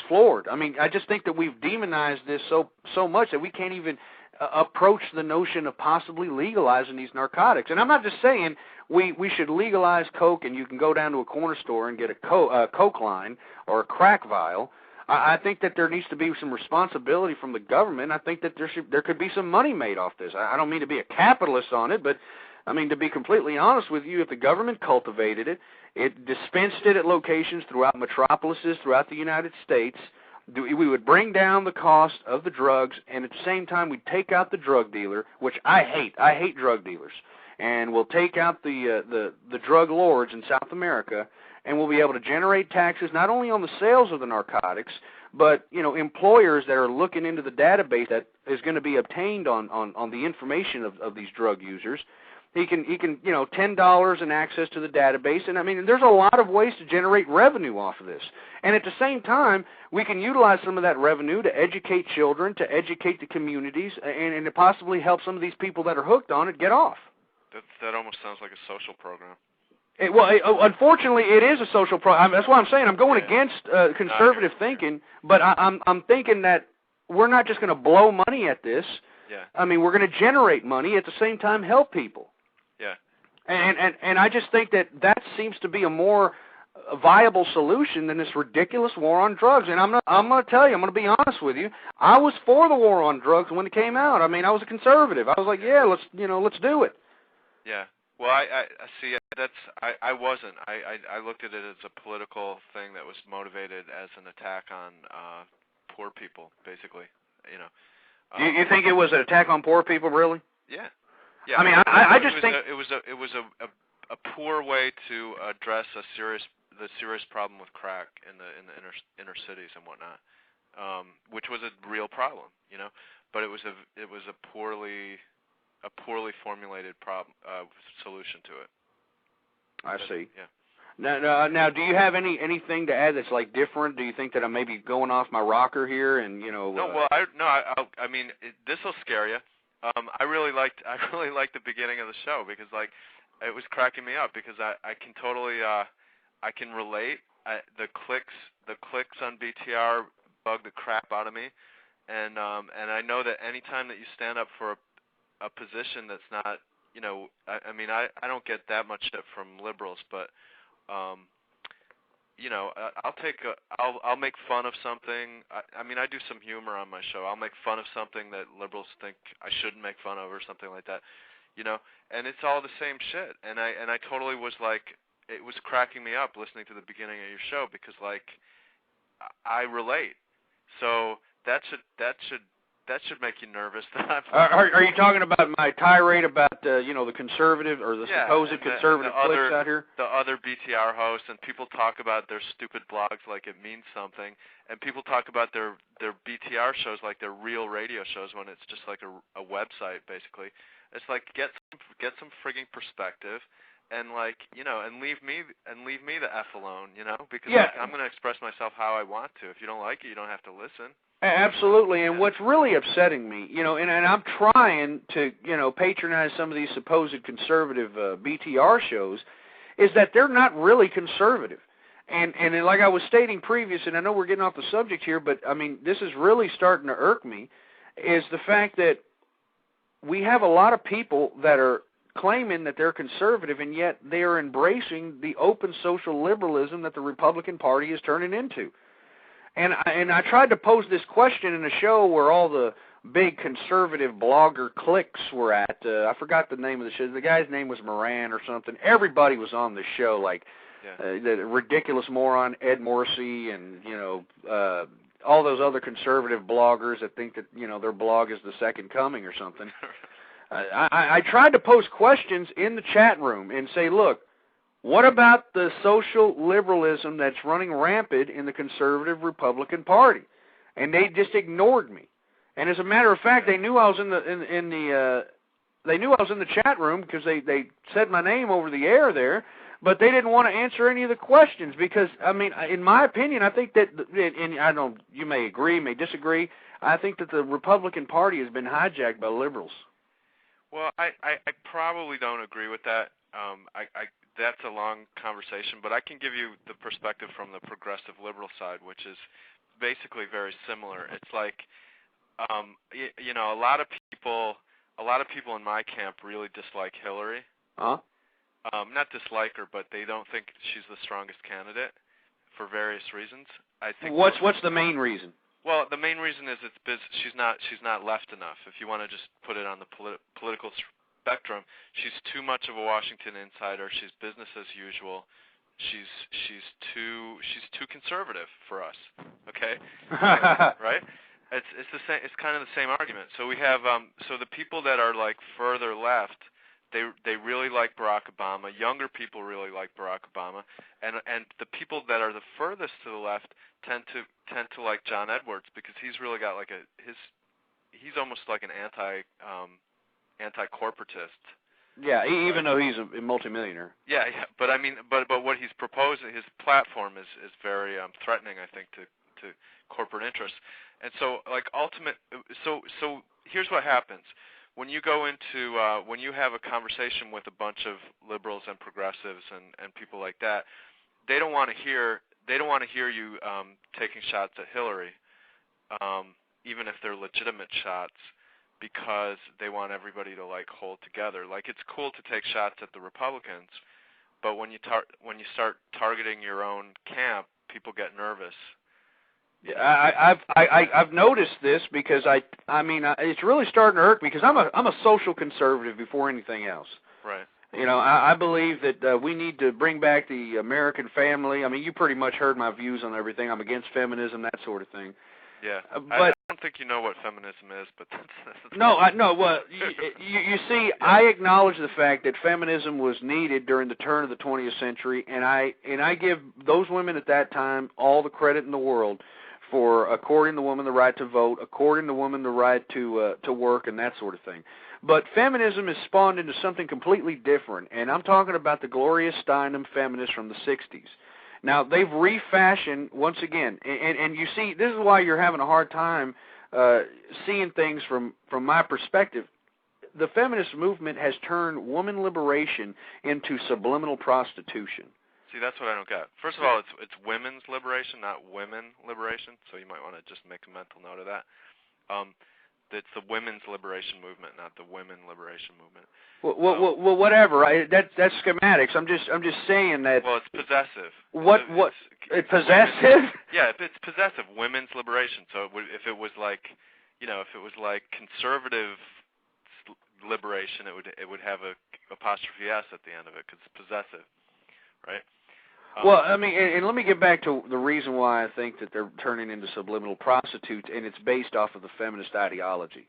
Speaker 2: floored. I mean, I just think that we've demonized this so much that we can't even approach the notion of possibly legalizing these narcotics. And I'm not just saying we should legalize coke and you can go down to a corner store and get a coke line or a crack vial. I think that there needs to be some responsibility from the government. I think that there could be some money made off this. I don't mean to be a capitalist on it, but I mean, to be completely honest with you, if the government cultivated it, it dispensed it at locations throughout metropolises throughout the United States, we would bring down the cost of the drugs, and at the same time we'd take out the drug dealer, which I hate. I hate drug dealers. And we'll take out the drug lords in South America, and we'll be able to generate taxes not only on the sales of the narcotics, but employers that are looking into the database that is going to be obtained on the information of these drug users. He can $10 in access to the database, and I mean, there's a lot of ways to generate revenue off of this. And at the same time, we can utilize some of that revenue to educate children, to educate the communities, and to possibly help some of these people that are hooked on it get off.
Speaker 5: That almost sounds like a social program.
Speaker 2: Unfortunately, it is a social problem. That's why I'm saying I'm going against conservative thinking, but I'm thinking that we're not just going to blow money at this.
Speaker 5: Yeah.
Speaker 2: I mean, we're going to generate money at the same time help people.
Speaker 5: Yeah.
Speaker 2: And I just think that seems to be a more viable solution than this ridiculous war on drugs. And I'm going to tell you, I'm going to be honest with you. I was for the war on drugs when it came out. I mean, I was a conservative. I was like, yeah, let's do it.
Speaker 5: Yeah. Well, I see. I wasn't. I looked at it as a political thing that was motivated as an attack on poor people, basically. You know.
Speaker 2: You think it was an attack on poor people, really?
Speaker 5: Yeah. Yeah.
Speaker 2: I mean, I just think
Speaker 5: it was a poor way to address the serious problem with crack in the inner cities and whatnot, which was a real problem, you know. But it was a poorly formulated solution to it.
Speaker 2: I see.
Speaker 5: Yeah.
Speaker 2: Now, do you have anything to add that's like different? Do you think that I'm maybe going off my rocker here, and
Speaker 5: No, well, I mean, this will scare you. I really liked the beginning of the show because like it was cracking me up because I can totally I can relate. The clicks on BTR bug the crap out of me, and I know that any time that you stand up for a position that's not, you know, I mean, I don't get that much shit from liberals, but you know, I'll make fun of something. I mean, I do some humor on my show. I'll make fun of something that liberals think I shouldn't make fun of or something like that, you know, and it's all the same shit. And I totally was like, it was cracking me up listening to the beginning of your show because like I relate. So that should make you nervous.
Speaker 2: Are you talking about my tirade about the conservative or the supposed conservative cliques out here?
Speaker 5: The other BTR hosts, and people talk about their stupid blogs like it means something, and people talk about their BTR shows like they're real radio shows when it's just like a website basically. It's like get some frigging perspective. And like, you know, and leave me the F alone, you know, because like, I'm going to express myself how I want to. If you don't like it, you don't have to listen.
Speaker 2: Absolutely, and what's really upsetting me, you know, and I'm trying to, you know, patronize some of these supposed conservative BTR shows, is that they're not really conservative. And like I was stating previous, and I know we're getting off the subject here, but I mean, this is really starting to irk me, is the fact that we have a lot of people that are claiming that they're conservative, and yet they are embracing the open social liberalism that the Republican Party is turning into. And I tried to pose this question in a show where all the big conservative blogger cliques were at. I forgot the name of the show. The guy's name was Moran or something. Everybody was on the show, like the ridiculous moron Ed Morrissey and, you know, all those other conservative bloggers that think that, you know, their blog is the second coming or something. I tried to pose questions in the chat room and say, look, what about the social liberalism that's running rampant in the conservative Republican Party? And they just ignored me. And as a matter of fact, they knew I was in the chat room because they said my name over the air there, but they didn't want to answer any of the questions because, I mean, in my opinion, I think that, and I don't, you may agree, may disagree, I think that the Republican Party has been hijacked by liberals.
Speaker 5: Well, I probably don't agree with that. That's a long conversation, but I can give you the perspective from the progressive liberal side, which is basically very similar. It's like, you know, a lot of people in my camp really dislike Hillary.
Speaker 2: Huh?
Speaker 5: Not dislike her, but they don't think she's the strongest candidate for various reasons. I think.
Speaker 2: What's the main reason?
Speaker 5: Well, the main reason is she's not left enough. If you want to just put it on the political spectrum, she's too much of a Washington insider. She's business as usual. She's too conservative for us. Okay, right? It's the same. It's kind of the same argument. So we have so the people that are like further left, they really like Barack Obama. Younger people really like Barack Obama, and the people that are the furthest to the left tend to like John Edwards because he's really got like he's almost like an anti-corporatist.
Speaker 2: Yeah, even though he's a multimillionaire.
Speaker 5: Yeah, but I mean, but what he's proposing, his platform is very threatening, I think, to corporate interests. And so, like, so here's what happens: when you go into when you have a conversation with a bunch of liberals and progressives and people like that, they don't want to hear you taking shots at Hillary, even if they're legitimate shots, because they want everybody to like hold together. Like, it's cool to take shots at the Republicans, but when you start targeting your own camp, people get nervous.
Speaker 2: Yeah, I've noticed this because I mean it's really starting to hurt because I'm a social conservative before anything else.
Speaker 5: Right.
Speaker 2: You know, I believe that we need to bring back the American family. I mean, you pretty much heard my views on everything. I'm against feminism, that sort of thing.
Speaker 5: Yeah,
Speaker 2: but
Speaker 5: I don't think you know what feminism is, but that's
Speaker 2: no. Well, you see, yeah. I acknowledge the fact that feminism was needed during the turn of the 20th century, and I give those women at that time all the credit in the world for according the woman the right to vote, according the woman the right to work, and that sort of thing. But feminism has spawned into something completely different, and I'm talking about the Gloria Steinem feminists from the 60s. Now, they've refashioned, once again, and you see, this is why you're having a hard time seeing things from my perspective. The feminist movement has turned woman liberation into subliminal prostitution.
Speaker 5: See, that's what I don't get. First of all, it's women's liberation, not women liberation, so you might want to just make a mental note of that. It's the women's liberation movement, not the women liberation movement.
Speaker 2: Well, whatever. That's schematics. I'm just saying that.
Speaker 5: Well, it's possessive.
Speaker 2: It's possessive?
Speaker 5: Yeah, it's possessive. Women's liberation. So if it was like conservative liberation, it would have a apostrophe s at the end of it because it's possessive, right?
Speaker 2: Well, I mean, and let me get back to the reason why I think that they're turning into subliminal prostitutes, and it's based off of the feminist ideology.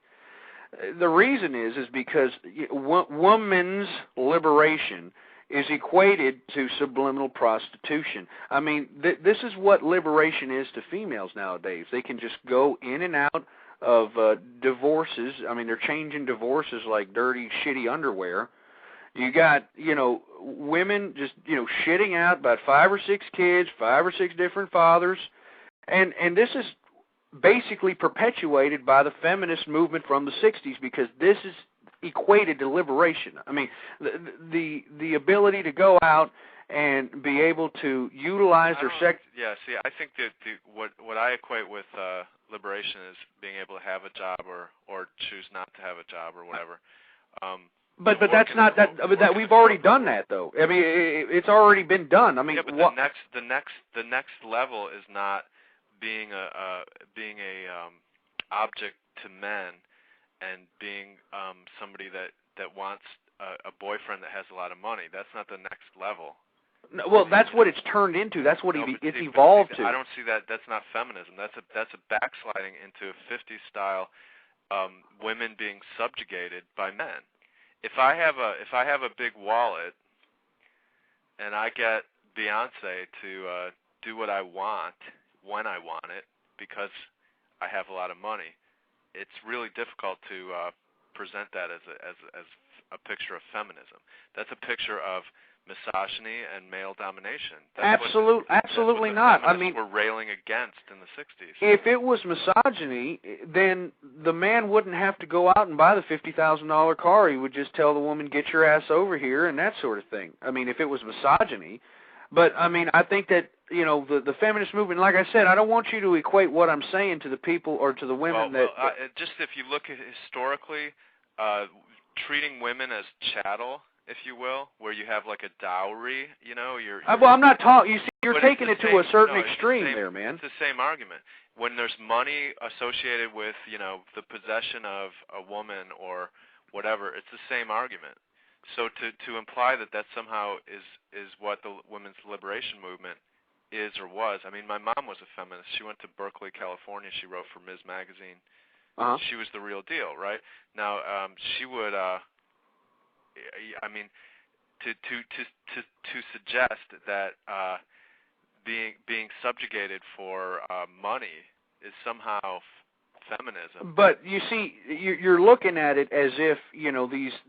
Speaker 2: The reason is because woman's liberation is equated to subliminal prostitution. I mean, this is what liberation is to females nowadays. They can just go in and out of divorces. I mean, they're changing divorces like dirty, shitty underwear. You got, women just, shitting out about 5 or 6 kids, 5 or 6 different fathers, and this is basically perpetuated by the feminist movement from the 60s because this is equated to liberation. I mean, the ability to go out and be able to utilize their sex.
Speaker 5: Yeah, see, I think that what I equate with liberation is being able to have a job or choose not to have a job or whatever.
Speaker 2: But that's not that. That we've already done that though. I mean, it's already been done. I mean,
Speaker 5: yeah, but the next level is not being a object to men and being somebody that wants a boyfriend that has a lot of money. That's not the next level.
Speaker 2: No, well, that's what it's turned into. That's what it's evolved to.
Speaker 5: I don't see that. That's not feminism. That's a backsliding into a 50s style women being subjugated by men. If I have a big wallet and I get Beyonce to do what I want when I want it because I have a lot of money, it's really difficult to present that as a picture of feminism. That's a picture of misogyny and male domination.
Speaker 2: Absolutely not. I mean,
Speaker 5: we're railing against in the 60s.
Speaker 2: If it was misogyny, then the man wouldn't have to go out and buy the $50,000 car. He would just tell the woman, "Get your ass over here," and that sort of thing. I mean, if it was misogyny. But I mean, I think that the feminist movement. Like I said, I don't want you to equate what I'm saying to the people or to the women
Speaker 5: just if you look at historically, treating women as chattel, if you will, where you have like a dowry,
Speaker 2: well, I'm not talking. You see, you're taking it to a certain extreme there, man.
Speaker 5: It's the same argument. When there's money associated with, the possession of a woman or whatever, it's the same argument. So to imply that somehow is what the women's liberation movement is or was. I mean, my mom was a feminist. She went to Berkeley, California. She wrote for Ms. Magazine.
Speaker 2: Uh-huh.
Speaker 5: She was the real deal, right? Now, she would. I mean, to suggest that being subjugated for money is somehow feminism.
Speaker 2: But you see, you're looking at it as if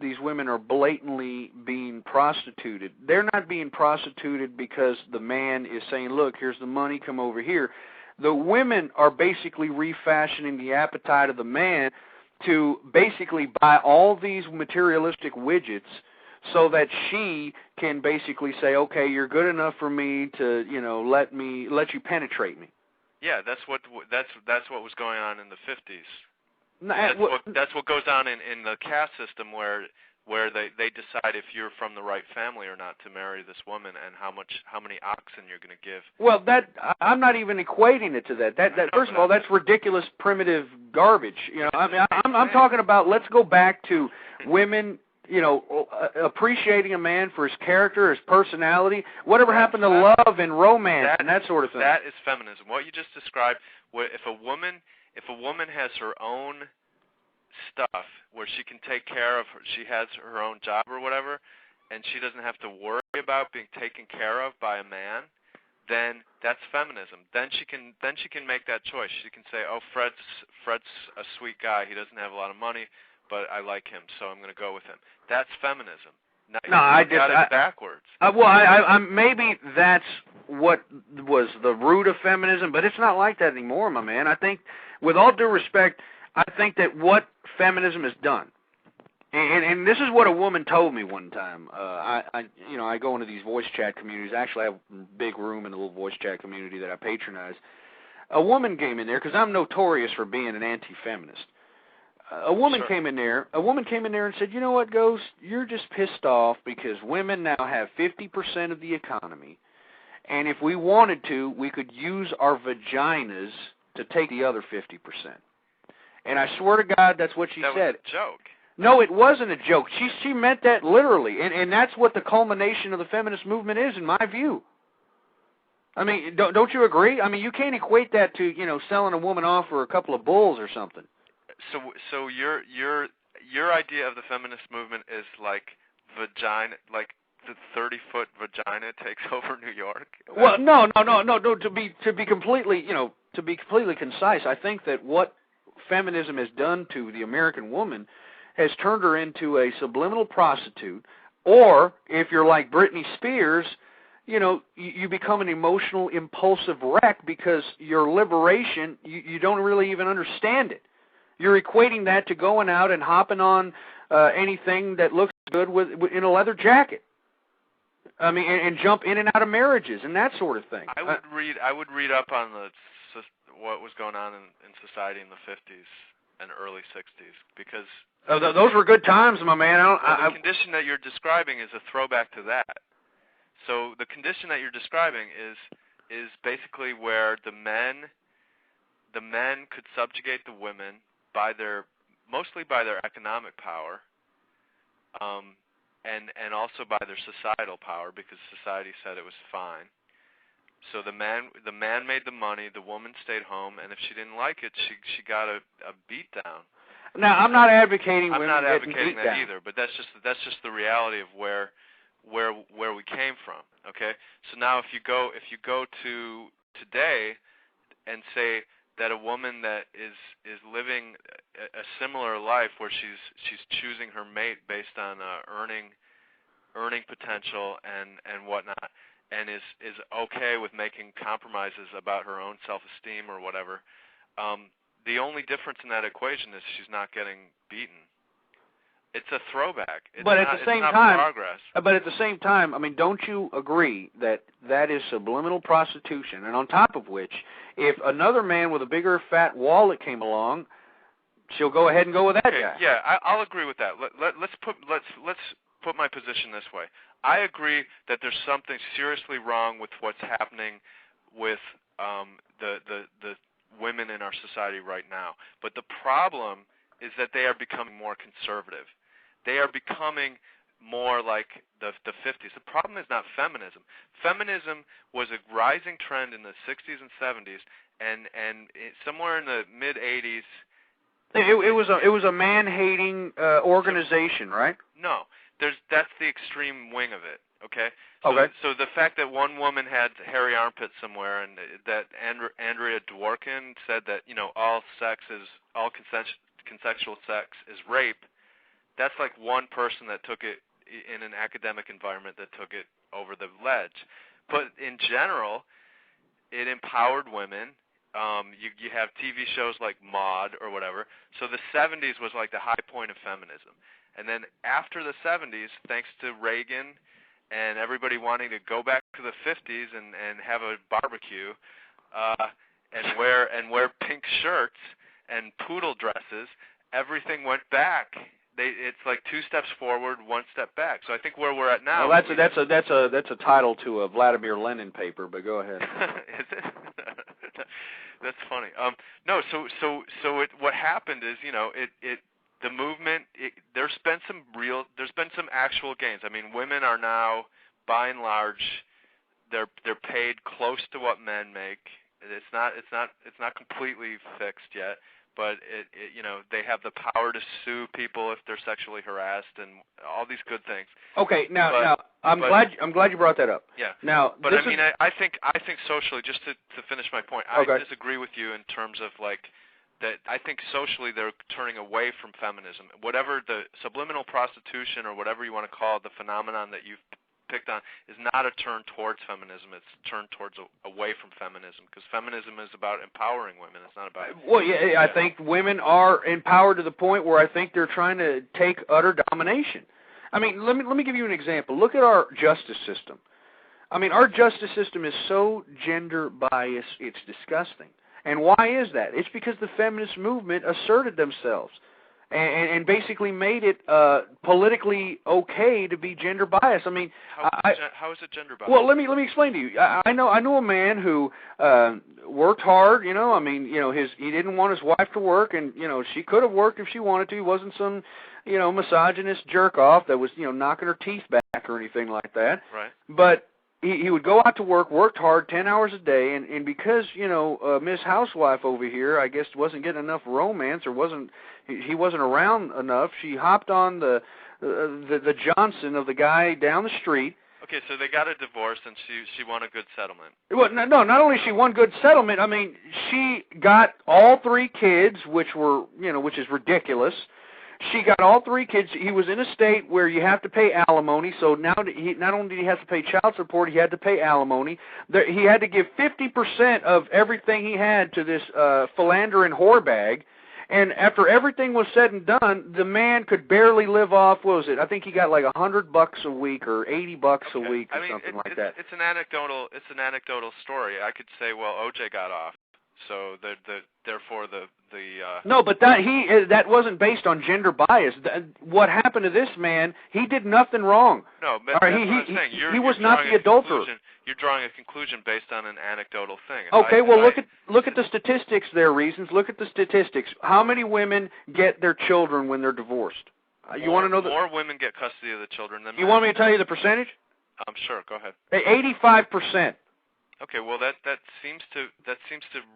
Speaker 2: these women are blatantly being prostituted. They're not being prostituted because the man is saying, "Look, here's the money, come over here." The women are basically refashioning the appetite of the man to basically buy all these materialistic widgets so that she can basically say, okay, you're good enough for me to, let you penetrate me.
Speaker 5: Yeah, that's what was going on in the 50s.
Speaker 2: No,
Speaker 5: that's what goes on in the caste system where they decide if you're from the right family or not to marry this woman and how many oxen you're going to give.
Speaker 2: Well, I'm not even equating it to that. That first of all, that's ridiculous, primitive garbage. I'm talking about, let's go back to women, appreciating a man for his character, his personality, whatever happened to love and romance and that sort of thing.
Speaker 5: That is feminism. What you just described, if a woman has her own stuff where she can take care of she has her own job or whatever, and she doesn't have to worry about being taken care of by a man, then that's feminism. Then she can make that choice. She can say, oh, Fred's a sweet guy. He doesn't have a lot of money, but I like him, so I'm going to go with him. That's feminism. I got it backwards.
Speaker 2: Maybe that's what was the root of feminism, but it's not like that anymore, my man. I think, with all due respect, I think that what feminism has done, and this is what a woman told me one time. I go into these voice chat communities. Actually, I have a big room in a little voice chat community that I patronize. A woman came in there because I'm notorious for being an anti-feminist. A woman came in there and said, you know what, Ghost, you're just pissed off because women now have 50% of the economy, and if we wanted to, we could use our vaginas to take the other 50%. And I swear to God, that's what she said.
Speaker 5: That was a joke.
Speaker 2: No, it wasn't a joke. She meant that literally, and that's what the culmination of the feminist movement is, in my view. I mean, don't you agree? I mean, you can't equate that to, selling a woman off for a couple of bulls or something.
Speaker 5: So your idea of the feminist movement is like vagina, like the 30-foot vagina takes over New York?
Speaker 2: Well, no. To be completely, to be completely concise, I think that what feminism has done to the American woman has turned her into a subliminal prostitute, or if you're like Britney Spears, you become an emotional, impulsive wreck because your liberation, you don't really even understand it. You're equating that to going out and hopping on anything that looks good in a leather jacket. I mean, and jump in and out of marriages and that sort of thing.
Speaker 5: I would read up on what was going on in society in the 50s and early 60s because
Speaker 2: those were good times, my man.
Speaker 5: The condition that you're describing is a throwback to that. So the condition that you're describing is basically where the men could subjugate the women mostly by their economic power, and also by their societal power because society said it was fine. So the man made the money, the woman stayed home, and if she didn't like it, she got a beat down.
Speaker 2: Now, I'm not advocating women getting beat
Speaker 5: that
Speaker 2: down
Speaker 5: either, but that's just the reality of where we came from. Okay, so now if you go to today and say that a woman that is living a similar life where she's choosing her mate based on earning potential and whatnot, and is okay with making compromises about her own self-esteem or whatever, the only difference in that equation is she's not getting beaten. It's a throwback.
Speaker 2: But at the same time,
Speaker 5: progress.
Speaker 2: But at the same time, I mean, don't you agree that is subliminal prostitution? And on top of which, if another man with a bigger fat wallet came along, she'll go ahead and go with that guy.
Speaker 5: Yeah, I'll agree with that. Let's put my position this way. I agree that there's something seriously wrong with what's happening with the women in our society right now. But the problem is that they are becoming more conservative. They are becoming more like the 50s. The problem is not feminism. Feminism was a rising trend in the 60s and 70s, and somewhere in the mid 80s.
Speaker 2: It was a man-hating organization, right?
Speaker 5: No, that's the extreme wing of it. Okay.
Speaker 2: Okay.
Speaker 5: So the fact that one woman had hairy armpits somewhere, and that Andrea Dworkin said that all consensual sex is rape. That's like one person that took it in an academic environment that took it over the ledge. But in general, it empowered women. you have TV shows like Maude or whatever. So the 70s was like the high point of feminism. And then after the 70s, thanks to Reagan and everybody wanting to go back to the 50s and have a barbecue and wear pink shirts and poodle dresses, everything went back. It's like 2 steps forward, 1 step back. So I think where we're at now.
Speaker 2: Well, that's a title to a Vladimir Lenin paper. But go ahead.
Speaker 5: Is it? That's funny. No. So what happened is, the movement. There's been some actual gains. I mean, women are now, by and large, they're paid close to what men make. It's not completely fixed yet. But they have the power to sue people if they're sexually harassed and all these good things.
Speaker 2: Okay, now I'm glad you brought that up.
Speaker 5: Yeah.
Speaker 2: Now,
Speaker 5: but I mean, I think socially, just to finish my point, I disagree with you in terms of like that. I think socially they're turning away from feminism. Whatever the subliminal prostitution or whatever you want to call it, the phenomenon that you've picked on is not a turn towards feminism. It's a turn towards away from feminism, because feminism is about empowering women. It's not about.
Speaker 2: Well, yeah, I think women are empowered to the point where I think they're trying to take utter domination. I mean, let me give you an example. Look at our justice system. I mean, our justice system is so gender biased, it's disgusting. And why is that? It's because the feminist movement asserted themselves and basically made it politically okay to be gender biased. I mean,
Speaker 5: how is it gender biased?
Speaker 2: Well, let me explain to you. I know a man who worked hard. I mean, he didn't want his wife to work, and she could have worked if she wanted to. He wasn't some misogynist jerk off that was knocking her teeth back or anything like that.
Speaker 5: Right.
Speaker 2: But he would go out to work, worked hard, 10 hours a day, and because Miss Housewife over here, I guess, wasn't getting enough romance, or he wasn't around enough, she hopped on the Johnson of the guy down the street.
Speaker 5: Okay, so they got a divorce, and she won a good settlement.
Speaker 2: Well, no, not only she won good settlement, I mean, she got all 3 kids, which is ridiculous. She got all 3 kids. He was in a state where you have to pay alimony, so now not only did he have to pay child support, he had to pay alimony. He had to give 50% of everything he had to this philandering whore bag. And after everything was said and done, the man could barely live off, what was it? I think he got like $100 a week or $80 a week or something like that.
Speaker 5: It's an anecdotal story. I could say, well, OJ got off. So therefore the
Speaker 2: No, but that wasn't based on gender bias. What happened to this man? He did nothing wrong.
Speaker 5: No, but that's what I'm saying.
Speaker 2: He was not the adulterer.
Speaker 5: You're drawing a conclusion based on an anecdotal thing.
Speaker 2: Okay, look at the statistics there, Reasons. Look at the statistics. How many women get their children when they're divorced? You want to know
Speaker 5: more women get custody of the children than men.
Speaker 2: You want me to tell you the percentage?
Speaker 5: Sure, go ahead.
Speaker 2: 85%.
Speaker 5: Okay, well that seems to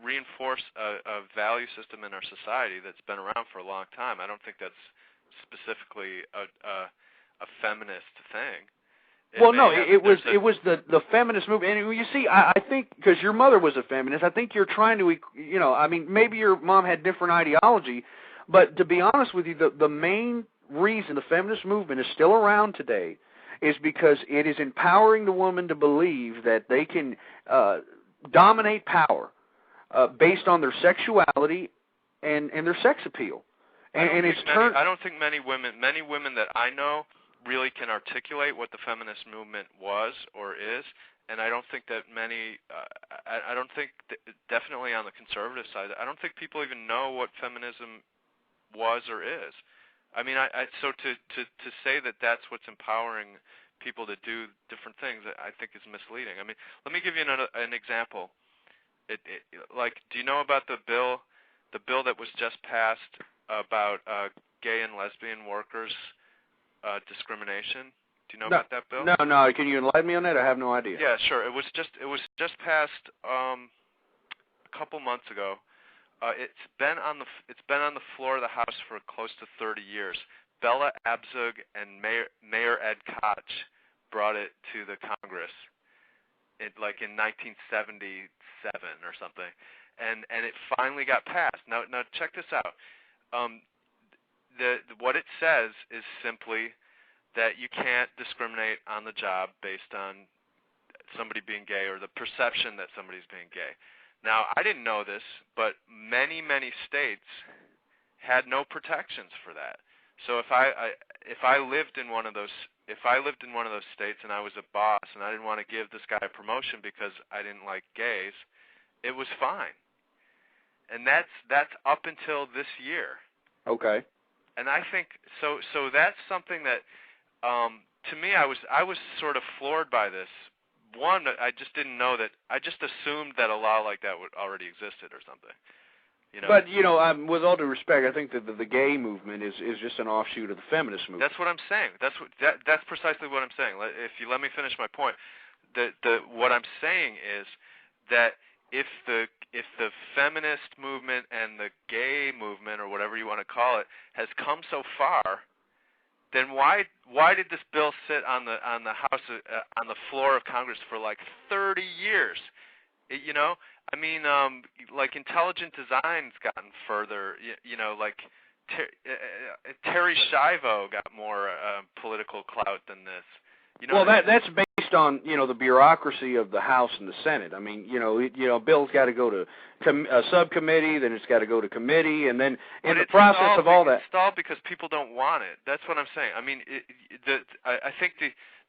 Speaker 5: reinforce a value system in our society that's been around for a long time. I don't think that's specifically a feminist thing.
Speaker 2: It was the feminist movement. And you see, I think because your mother was a feminist, I think you're trying to, I mean, maybe your mom had different ideology, but to be honest with you, the main reason the feminist movement is still around today is because it is empowering the woman to believe that they can dominate power based on their sexuality and their sex appeal.
Speaker 5: I don't think many women that I know really can articulate what the feminist movement was or is, and I don't think that many. I don't think definitely on the conservative side, I don't think people even know what feminism was or is. I mean, so to say that that's what's empowering people to do different things, I think is misleading. I mean, let me give you an example. Like, do you know about the bill that was just passed about gay and lesbian workers discrimination? Do you know about that bill?
Speaker 2: No. Can you enlighten me on that? I have no idea.
Speaker 5: Yeah, sure. It was just passed a couple months ago. It's been on the floor of the House for close to 30 years. Bella Abzug and Mayor Ed Koch brought it to the Congress, in 1977 or something, and it finally got passed. Now check this out. What it says is simply that you can't discriminate on the job based on somebody being gay or the perception that somebody's being gay. Now, I didn't know this, but many states had no protections for that. So if I lived in one of those states and I was a boss and I didn't want to give this guy a promotion because I didn't like gays, it was fine. And that's up until this year.
Speaker 2: Okay.
Speaker 5: And I think so that's something that to me I was sort of floored by this. One, I just didn't know that. I just assumed that a law like that would already existed or something. You know?
Speaker 2: But with all due respect, I think that the gay movement is just an offshoot of the feminist movement.
Speaker 5: That's what I'm saying. That's precisely what I'm saying. If you let me finish my point, what I'm saying is that if the feminist movement and the gay movement, or whatever you want to call it, has come so far, then why did this bill sit on the House on the floor of Congress for like 30 years? I mean, like intelligent design's gotten further. Like Terry Schiavo got more political clout than this.
Speaker 2: Well, that's based on the bureaucracy of the House and the Senate. I mean, bill's got to go to a subcommittee, then it's got to go to committee, and then in the process of all that,
Speaker 5: it's stalled because people don't want it. That's what I'm saying. I mean, I think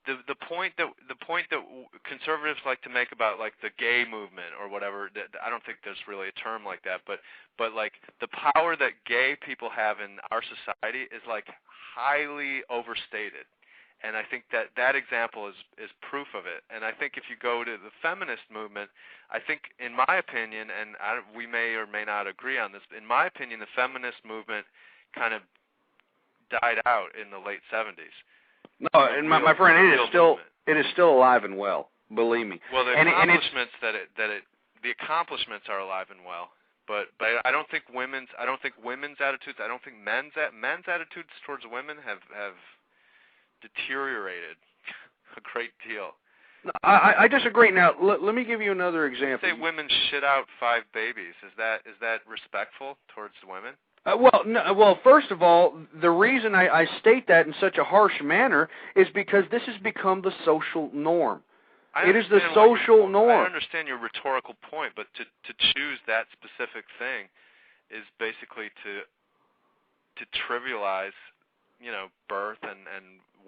Speaker 5: the point that conservatives like to make about like the gay movement or whatever, I don't think there's really a term like that, but like the power that gay people have in our society is like highly overstated. And I think that example is proof of it. And I think if you go to the feminist movement, I think, in my opinion, and we may or may not agree on this, in my opinion, the feminist movement kind of died out in the late 70s.
Speaker 2: No, and my friend, it is still alive and well. Believe me.
Speaker 5: Well, the accomplishments the accomplishments are alive and well. But I don't think women's attitudes. I don't think men's attitudes towards women have deteriorated a great deal.
Speaker 2: I disagree. Now, let me give you another example.
Speaker 5: You say women shit out 5 babies. Is that respectful towards women?
Speaker 2: Well, first of all, the reason I state that in such a harsh manner is because this has become the social norm. It is the social norm.
Speaker 5: I understand your rhetorical point, but to choose that specific thing is basically to trivialize, birth and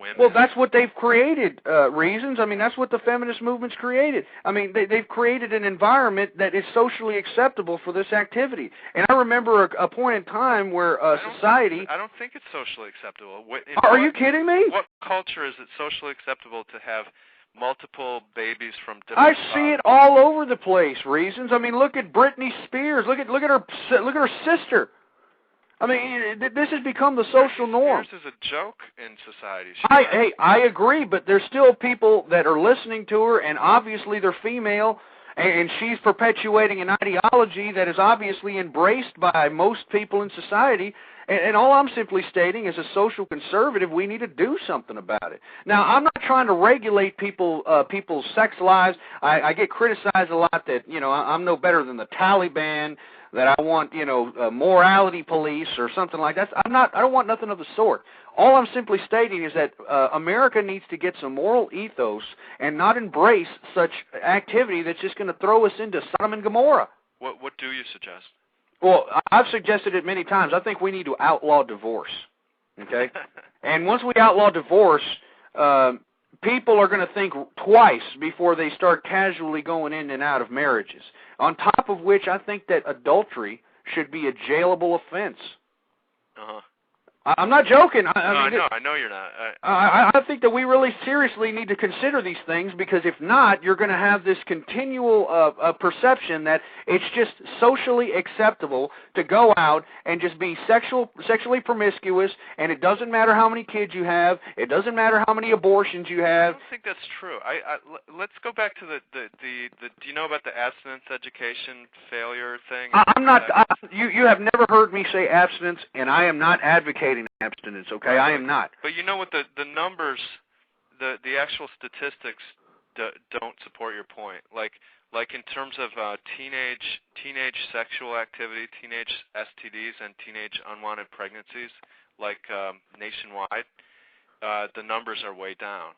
Speaker 5: women.
Speaker 2: Well, that's what they've created, reasons. I mean, that's what the feminist movement's created. I mean, they've created an environment that is socially acceptable for this activity. And I remember a point in time where society...
Speaker 5: I don't think it's socially acceptable.
Speaker 2: Are you kidding me?
Speaker 5: What culture is it socially acceptable to have multiple babies from different
Speaker 2: I see it all over the place, reasons. I mean, look at Britney Spears. Look at her sister. I mean, this has become the social norm.
Speaker 5: Spears is a joke in society.
Speaker 2: I agree, but there's still people that are listening to her, and obviously they're female, and she's perpetuating an ideology that is obviously embraced by most people in society. And all I'm simply stating, as a social conservative, we need to do something about it. Now, I'm not trying to regulate people's sex lives. I get criticized a lot that I'm no better than the Taliban, that I want a morality police or something like that. I don't want nothing of the sort. All I'm simply stating is that America needs to get some moral ethos and not embrace such activity that's just going to throw us into Sodom and Gomorrah.
Speaker 5: What do you suggest?
Speaker 2: Well, I've suggested it many times. I think we need to outlaw divorce, okay? And once we outlaw divorce, people are going to think twice before they start casually going in and out of marriages. On top of which, I think that adultery should be a jailable offense.
Speaker 5: Uh-huh.
Speaker 2: I'm not joking.
Speaker 5: I know you're not.
Speaker 2: I think that we really seriously need to consider these things, because if not, you're going to have this continual perception that it's just socially acceptable to go out and just be sexually promiscuous, and it doesn't matter how many kids you have, it doesn't matter how many abortions you have.
Speaker 5: I don't think that's true. Let's go back to the do you know about the abstinence education failure thing?
Speaker 2: I'm not. You have never heard me say abstinence, and I am not advocating abstinence, okay? I am not.
Speaker 5: But you know what, the numbers, the actual statistics don't support your point. Like in terms of teenage sexual activity, teenage STDs, and teenage unwanted pregnancies, like nationwide, the numbers are way down.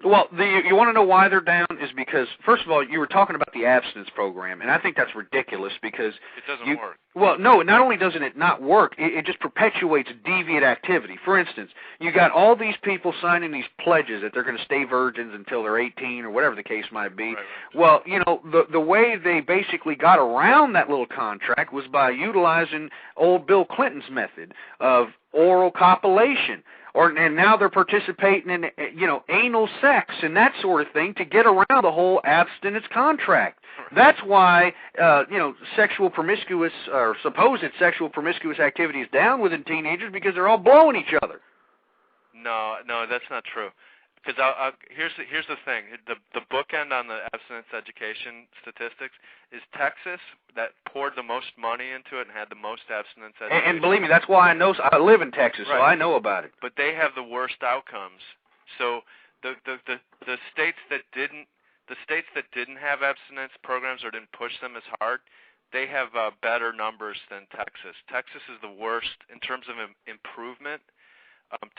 Speaker 2: Well, you want to know why they're down is because, first of all, you were talking about the abstinence program, and I think that's ridiculous because
Speaker 5: it doesn't work.
Speaker 2: Well, no, not only doesn't it not work, it just perpetuates deviant activity. For instance, you got all these people signing these pledges that they're going to stay virgins until they're 18 or whatever the case might be.
Speaker 5: Right.
Speaker 2: Well, you know, the way they basically got around that little contract was by utilizing old Bill Clinton's method of oral copulation. And now they're participating in, you know, anal sex and that sort of thing to get around the whole abstinence contract. That's why, you know, sexual promiscuous or supposed sexual promiscuous activity is down within teenagers because they're all blowing each other.
Speaker 5: No, that's not true. Because here's the thing. The bookend on the abstinence education statistics is Texas, that poured the most money into it and had the most abstinence education.
Speaker 2: And believe me, that's why I live in Texas,
Speaker 5: right.
Speaker 2: So I know about it.
Speaker 5: But they have the worst outcomes. So the states that didn't have abstinence programs or didn't push them as hard, they have better numbers than Texas. Texas is the worst in terms of improvement.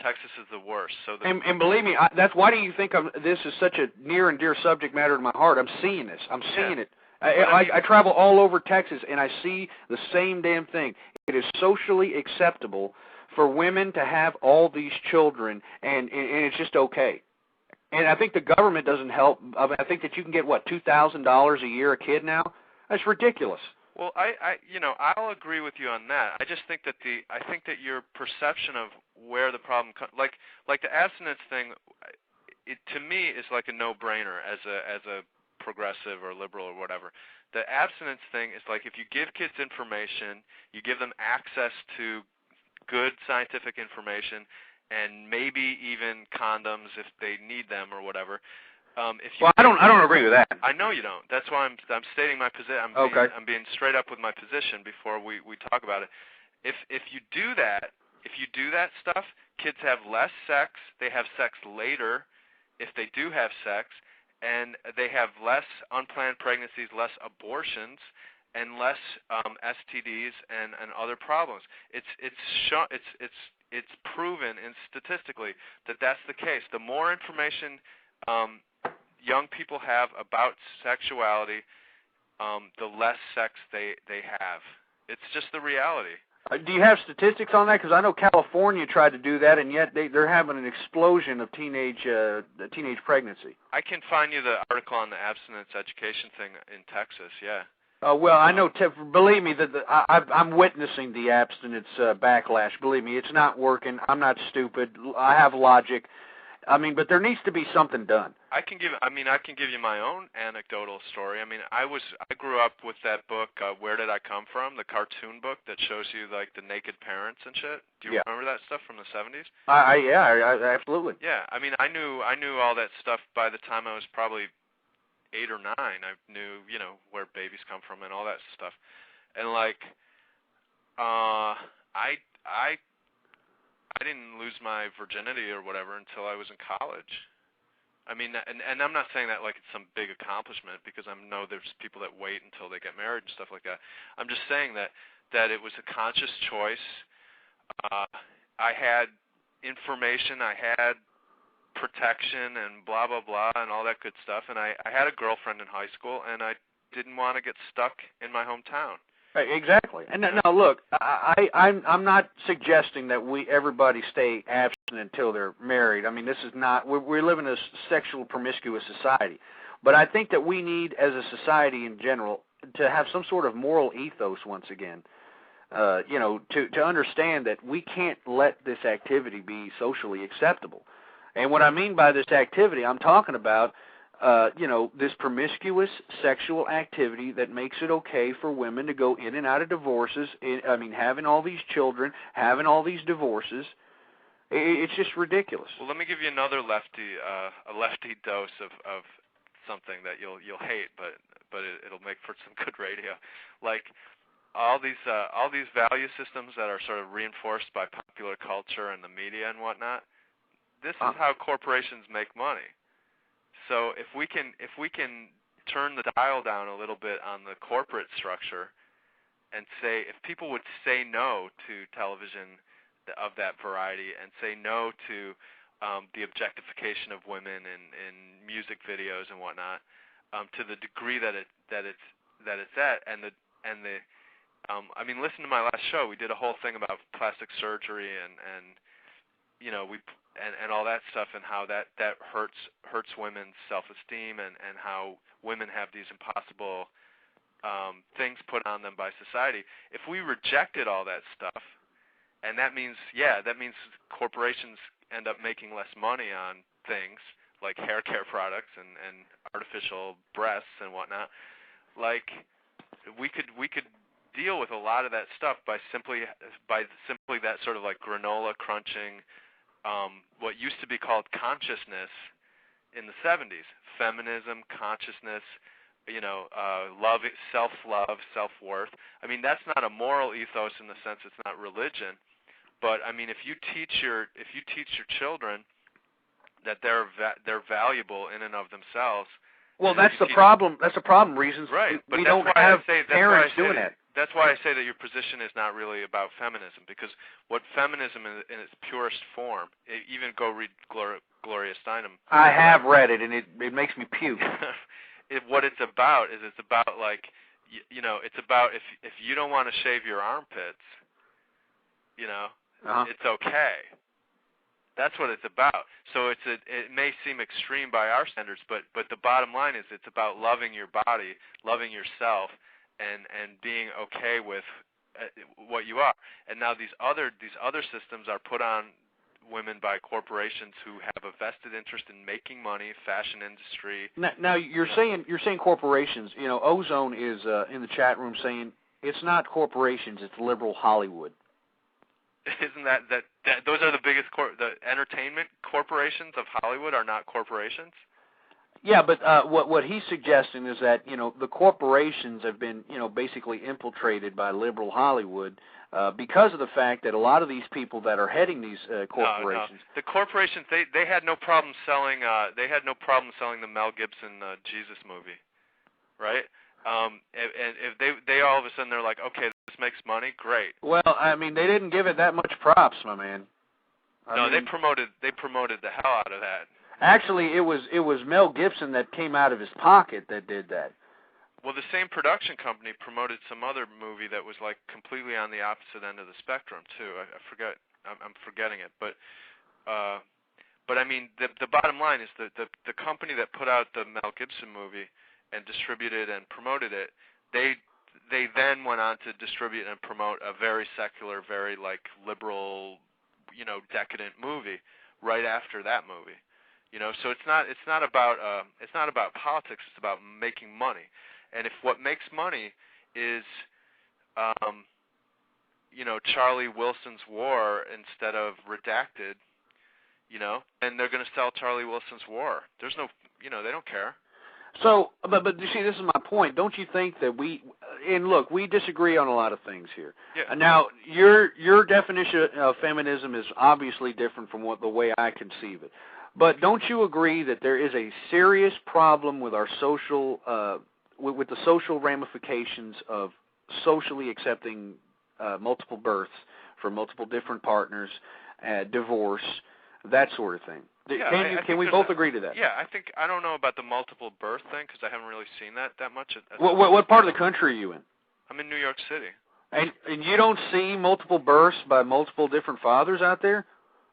Speaker 5: Texas is the worst. So
Speaker 2: and believe me, that's why do you think this is such a near and dear subject matter to my heart? I'm seeing this. I'm seeing it. I travel all over Texas, and I see the same damn thing. It is socially acceptable for women to have all these children, and it's just okay. And I think the government doesn't help. I think that you can get, what, $2,000 a year a kid now? That's ridiculous.
Speaker 5: Well, I'll agree with you on that. I just think that your perception of where the problem comes, like the abstinence thing, it to me is like a no-brainer as a progressive or liberal or whatever. The abstinence thing is like if you give kids information, you give them access to good scientific information, and maybe even condoms if they need them or whatever.
Speaker 2: I don't agree with that.
Speaker 5: I know you don't. That's why I'm stating my position. I'm being straight up with my position before we talk about it. If you do that stuff, kids have less sex. They have sex later if they do have sex, and they have less unplanned pregnancies, less abortions, and less STDs and other problems. It's proven and statistically that that's the case. The more information young people have about sexuality, the less sex they have. It's just the reality.
Speaker 2: Do you have statistics on that? Because I know California tried to do that, and yet they're having an explosion of teenage pregnancy.
Speaker 5: I can find you the article on the abstinence education thing in Texas, yeah.
Speaker 2: Well, I know. Believe me, I'm witnessing the abstinence backlash. Believe me, it's not working. I'm not stupid. I have logic. I mean, but there needs to be something done.
Speaker 5: I can give you my own anecdotal story. I mean, I grew up with that book, Where Did I Come From? The cartoon book that shows you like the naked parents and shit. Do you remember that stuff from the 70s?
Speaker 2: Yeah, absolutely.
Speaker 5: Yeah, I mean, I knew all that stuff by the time I was probably 8 or 9. I knew, where babies come from and all that stuff. And like, I didn't lose my virginity or whatever until I was in college. I mean, and I'm not saying that like it's some big accomplishment, because I know there's people that wait until they get married and stuff like that. I'm just saying that it was a conscious choice. I had information, I had protection and blah, blah, blah, and all that good stuff. And I had a girlfriend in high school, and I didn't want to get stuck in my hometown.
Speaker 2: Right, exactly. And now, look, I'm not suggesting that everybody stay abstinent until they're married. I mean, this is not. We live in a sexual promiscuous society, but I think that we need, as a society in general, to have some sort of moral ethos once again. To understand that we can't let this activity be socially acceptable. And what I mean by this activity, I'm talking about, this promiscuous sexual activity that makes it okay for women to go in and out of divorces. Having all these children, having all these divorces. It's just ridiculous.
Speaker 5: Well, let me give you another a lefty dose of something that you'll hate, but it'll make for some good radio. Like all these value systems that are sort of reinforced by popular culture and the media and whatnot. This is how corporations make money. So if we can turn the dial down a little bit on the corporate structure, and say, if people would say no to television of that variety, and say no to the objectification of women in music videos and whatnot, to the degree that it's at, and the I mean, listen to my last show. We did a whole thing about plastic surgery and you know, and all that stuff, and how that hurts women's self-esteem, and how women have these impossible things put on them by society. If we rejected all that stuff, and that means corporations end up making less money on things like hair care products and artificial breasts and whatnot, like we could deal with a lot of that stuff by simply that sort of like granola crunching, what used to be called consciousness in the 70s, feminism, consciousness, you know, love, self-love, self-worth. I mean, that's not a moral ethos in the sense it's not religion, but I mean, if you teach your children that they're valuable in and of themselves.
Speaker 2: Well, that's the problem. That's the problem. Reasons
Speaker 5: right, but
Speaker 2: we
Speaker 5: that's
Speaker 2: don't
Speaker 5: why
Speaker 2: have
Speaker 5: I say,
Speaker 2: parents doing that.
Speaker 5: That's why I say that your position is not really about feminism, because what feminism in its purest form, even go read Gloria Steinem.
Speaker 2: I have read it, and it makes me puke.
Speaker 5: What it's about is like, you know, it's about if you don't want to shave your armpits, you know, it's okay. That's what it's about. So it may seem extreme by our standards, but the bottom line is it's about loving your body, loving yourself, and being okay with what you are. And now these other systems are put on women by corporations who have a vested interest in making money, fashion industry.
Speaker 2: Now you're saying corporations. You know, Ozone is in the chat room saying it's not corporations, it's liberal Hollywood.
Speaker 5: Isn't that those are the biggest the entertainment corporations of Hollywood are not corporations?
Speaker 2: Yeah, but what he's suggesting is that, you know, the corporations have been, you know, basically infiltrated by liberal Hollywood because of the fact that a lot of these people that are heading these corporations.
Speaker 5: No. The corporations they had no problem selling the Mel Gibson Jesus movie, right? And if they all of a sudden they're like, okay, this makes money, great.
Speaker 2: Well, I mean, they didn't give it that much props, my man.
Speaker 5: I mean, they promoted the hell out of that.
Speaker 2: Actually, it was Mel Gibson that came out of his pocket that did that.
Speaker 5: Well, the same production company promoted some other movie that was like completely on the opposite end of the spectrum too. I'm forgetting it, but I mean, the bottom line is the company that put out the Mel Gibson movie and distributed and promoted it, they then went on to distribute and promote a very secular, very like liberal, you know, decadent movie right after that movie. You know, so it's not about politics. It's about making money, and if what makes money is, you know, Charlie Wilson's War instead of Redacted, you know, and they're going to sell Charlie Wilson's War. There's no, you know, they don't care.
Speaker 2: So, but you see, this is my point. Don't you think that we disagree on a lot of things here.
Speaker 5: Yeah.
Speaker 2: Now, your definition of feminism is obviously different from the way I conceive it. But don't you agree that there is a serious problem with our social, with the social ramifications of socially accepting multiple births for multiple different partners, divorce, that sort of thing?
Speaker 5: Yeah,
Speaker 2: can we both agree to that?
Speaker 5: Yeah, I don't know about the multiple birth thing because I haven't really seen that much.
Speaker 2: What part of the country are you in?
Speaker 5: I'm in New York City.
Speaker 2: And you don't see multiple births by multiple different fathers out there?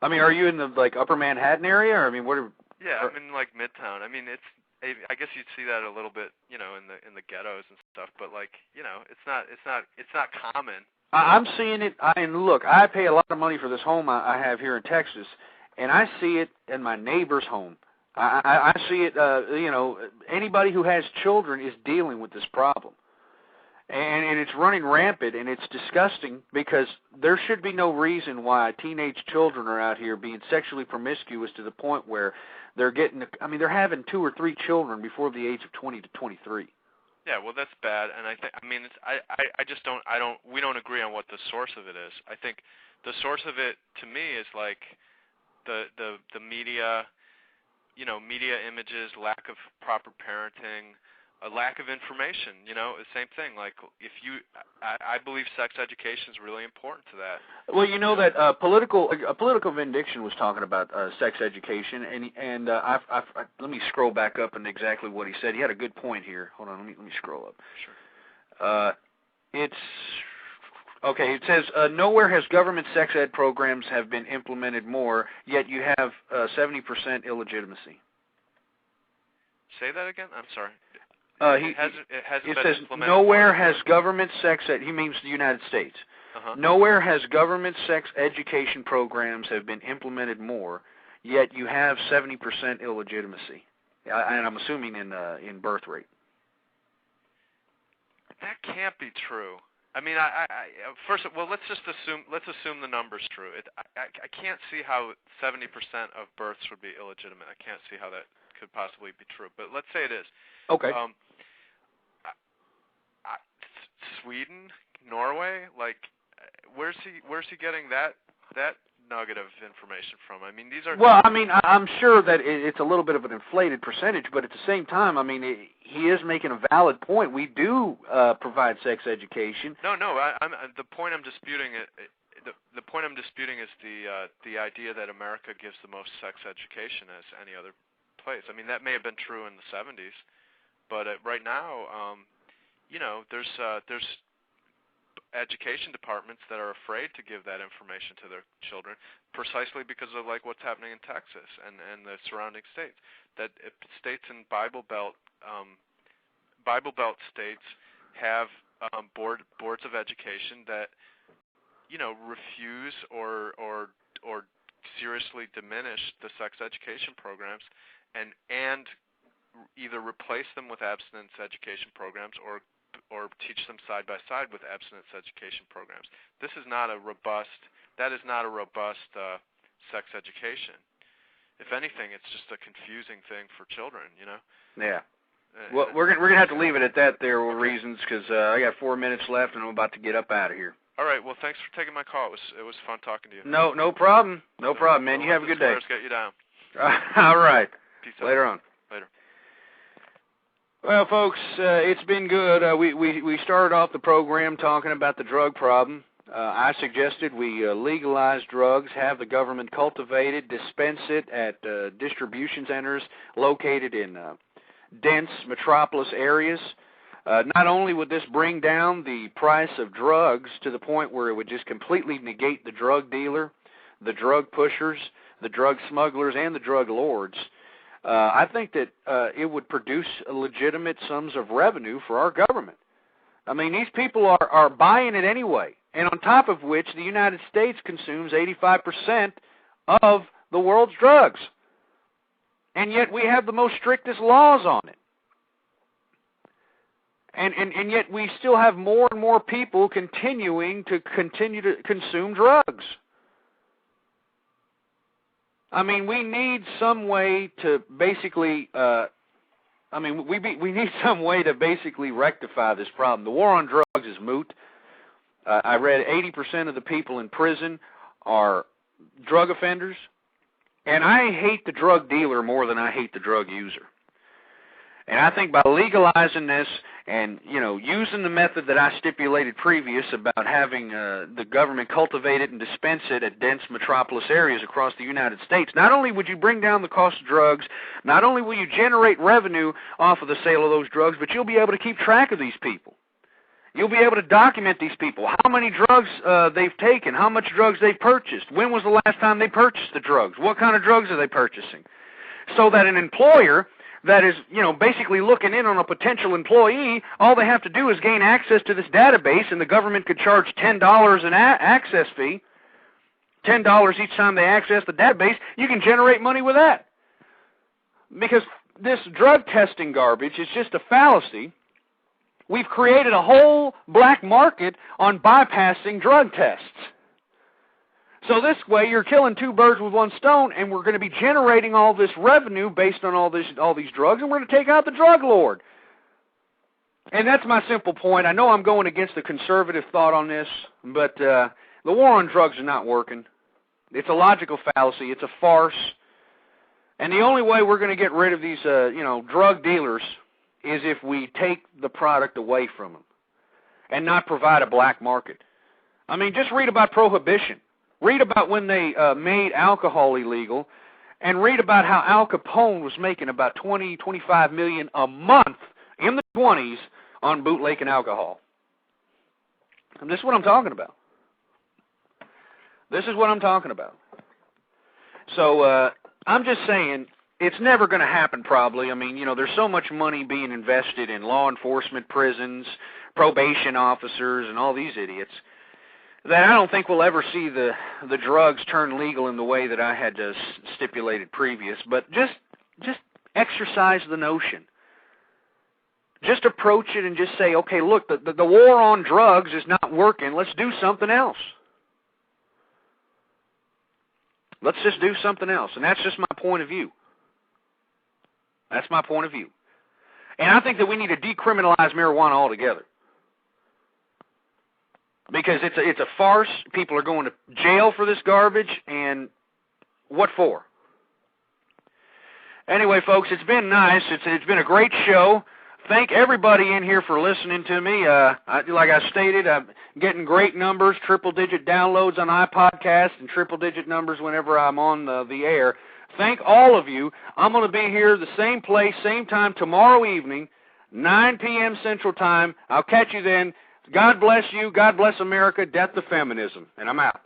Speaker 2: I mean, are you in the like Upper Manhattan area, or I mean, what?
Speaker 5: Yeah, I'm in like Midtown. I mean, I guess you'd see that a little bit, you know, in the ghettos and stuff. But like, you know, it's not common.
Speaker 2: I'm seeing it. And look, I pay a lot of money for this home I have here in Texas, and I see it in my neighbor's home. I see it. You know, anybody who has children is dealing with this problem. And it's running rampant, and it's disgusting because there should be no reason why teenage children are out here being sexually promiscuous to the point where they're they're having 2 or 3 children before the age of 20 to 23.
Speaker 5: Yeah, well, that's bad, and we don't agree on what the source of it is. I think the source of it, to me, is like the media, you know, media images, lack of proper parenting, a lack of information. You know, the same thing. Like, if you, I believe sex education is really important to that.
Speaker 2: Well, you know that political vindiction was talking about sex education, and let me scroll back up and exactly what he said. He had a good point here. Hold on, let me scroll up.
Speaker 5: Sure.
Speaker 2: It's okay. It says nowhere has government sex ed programs have been implemented more, yet you have 70% illegitimacy.
Speaker 5: Say that again. I'm sorry.
Speaker 2: It says nowhere has government sex ed. He means the United States. Nowhere has government sex education programs have been implemented more, yet you have 70% illegitimacy. And I'm assuming in birth rate.
Speaker 5: That can't be true. I mean, first, well, let's assume the number's true. I can't see how 70% of births would be illegitimate. I can't see how that could possibly be true. But let's say it is.
Speaker 2: Okay.
Speaker 5: Sweden, Norway, like, where's he getting that nugget of information from? I mean, these are.
Speaker 2: Well, I mean, I'm sure that it's a little bit of an inflated percentage, but at the same time, I mean, he is making a valid point. We do provide sex education.
Speaker 5: No. The point I'm disputing the point I'm disputing is the idea that America gives the most sex education as any other place. I mean, that may have been true in the 70s, but right now, you know, there's education departments that are afraid to give that information to their children, precisely because of like what's happening in Texas and the surrounding states. That states in Bible Belt states have boards of education that, you know, refuse or seriously diminish the sex education programs and either replace them with abstinence education programs or teach them side by side with abstinence education programs. That is not a robust sex education. If anything, it's just a confusing thing for children, you know.
Speaker 2: Yeah. Well, we're gonna have to leave it at that there for reasons, because I got 4 minutes left and I'm about to get up out of here.
Speaker 5: All right. Well, thanks for taking my call. It was fun talking to you.
Speaker 2: No problem. No problem, man. You have a good day.
Speaker 5: Get you down.
Speaker 2: All right.
Speaker 5: Peace out.
Speaker 2: Later on.
Speaker 5: Later.
Speaker 2: Well, folks, it's been good. We started off the program talking about the drug problem. I suggested we legalize drugs, have the government cultivate it, dispense it at distribution centers located in dense metropolis areas. Not only would this bring down the price of drugs to the point where it would just completely negate the drug dealer, the drug pushers, the drug smugglers, and the drug lords, I think that it would produce legitimate sums of revenue for our government. I mean, these people are buying it anyway, and on top of which the United States consumes 85% of the world's drugs. And yet we have the most strictest laws on it. And yet we still have more and more people continue to consume drugs. I mean, we need some way to basically, we need some way to basically rectify this problem. The war on drugs is moot. I read 80% of the people in prison are drug offenders, and I hate the drug dealer more than I hate the drug user. And I think by legalizing this and, you know, using the method that I stipulated previous about having the government cultivate it and dispense it at dense metropolis areas across the United States, not only would you bring down the cost of drugs, not only will you generate revenue off of the sale of those drugs, but you'll be able to keep track of these people. You'll be able to document these people, how many drugs they've taken, how much drugs they've purchased, when was the last time they purchased the drugs, what kind of drugs are they purchasing, so that an employer that is, you know, basically looking in on a potential employee, all they have to do is gain access to this database, and the government could charge $10 an access fee, $10 each time they access the database. You can generate money with that. Because this drug testing garbage is just a fallacy. We've created a whole black market on bypassing drug tests. So this way, you're killing two birds with one stone, and we're going to be generating all this revenue based on all these drugs, and we're going to take out the drug lord. And that's my simple point. I know I'm going against the conservative thought on this, but the war on drugs is not working. It's a logical fallacy. It's a farce. And the only way we're going to get rid of these, drug dealers is if we take the product away from them and not provide a black market. I mean, just read about prohibition. Read about when they made alcohol illegal, and read about how Al Capone was making about $20-25 million a month in the 20s on bootlegging alcohol. And this is what I'm talking about. This is what I'm talking about. So I'm just saying, it's never going to happen probably. I mean, there's so much money being invested in law enforcement, prisons, probation officers, and all these idiots that I don't think we'll ever see the drugs turn legal in the way that I had stipulated previous. But just exercise the notion. Just approach it and just say, okay, look, the war on drugs is not working. Let's do something else. Let's just do something else. And that's just my point of view. That's my point of view. And I think that we need to decriminalize marijuana altogether. Because it's a farce. People are going to jail for this garbage, and what for? Anyway, folks, it's been nice. It's been a great show. Thank everybody in here for listening to me. Like I stated, I'm getting great numbers, triple-digit downloads on iPodcast, and triple-digit numbers whenever I'm on the air. Thank all of you. I'm going to be here the same place, same time tomorrow evening, 9 p.m. Central Time. I'll catch you then. God bless you. God bless America. Death to feminism. And I'm out.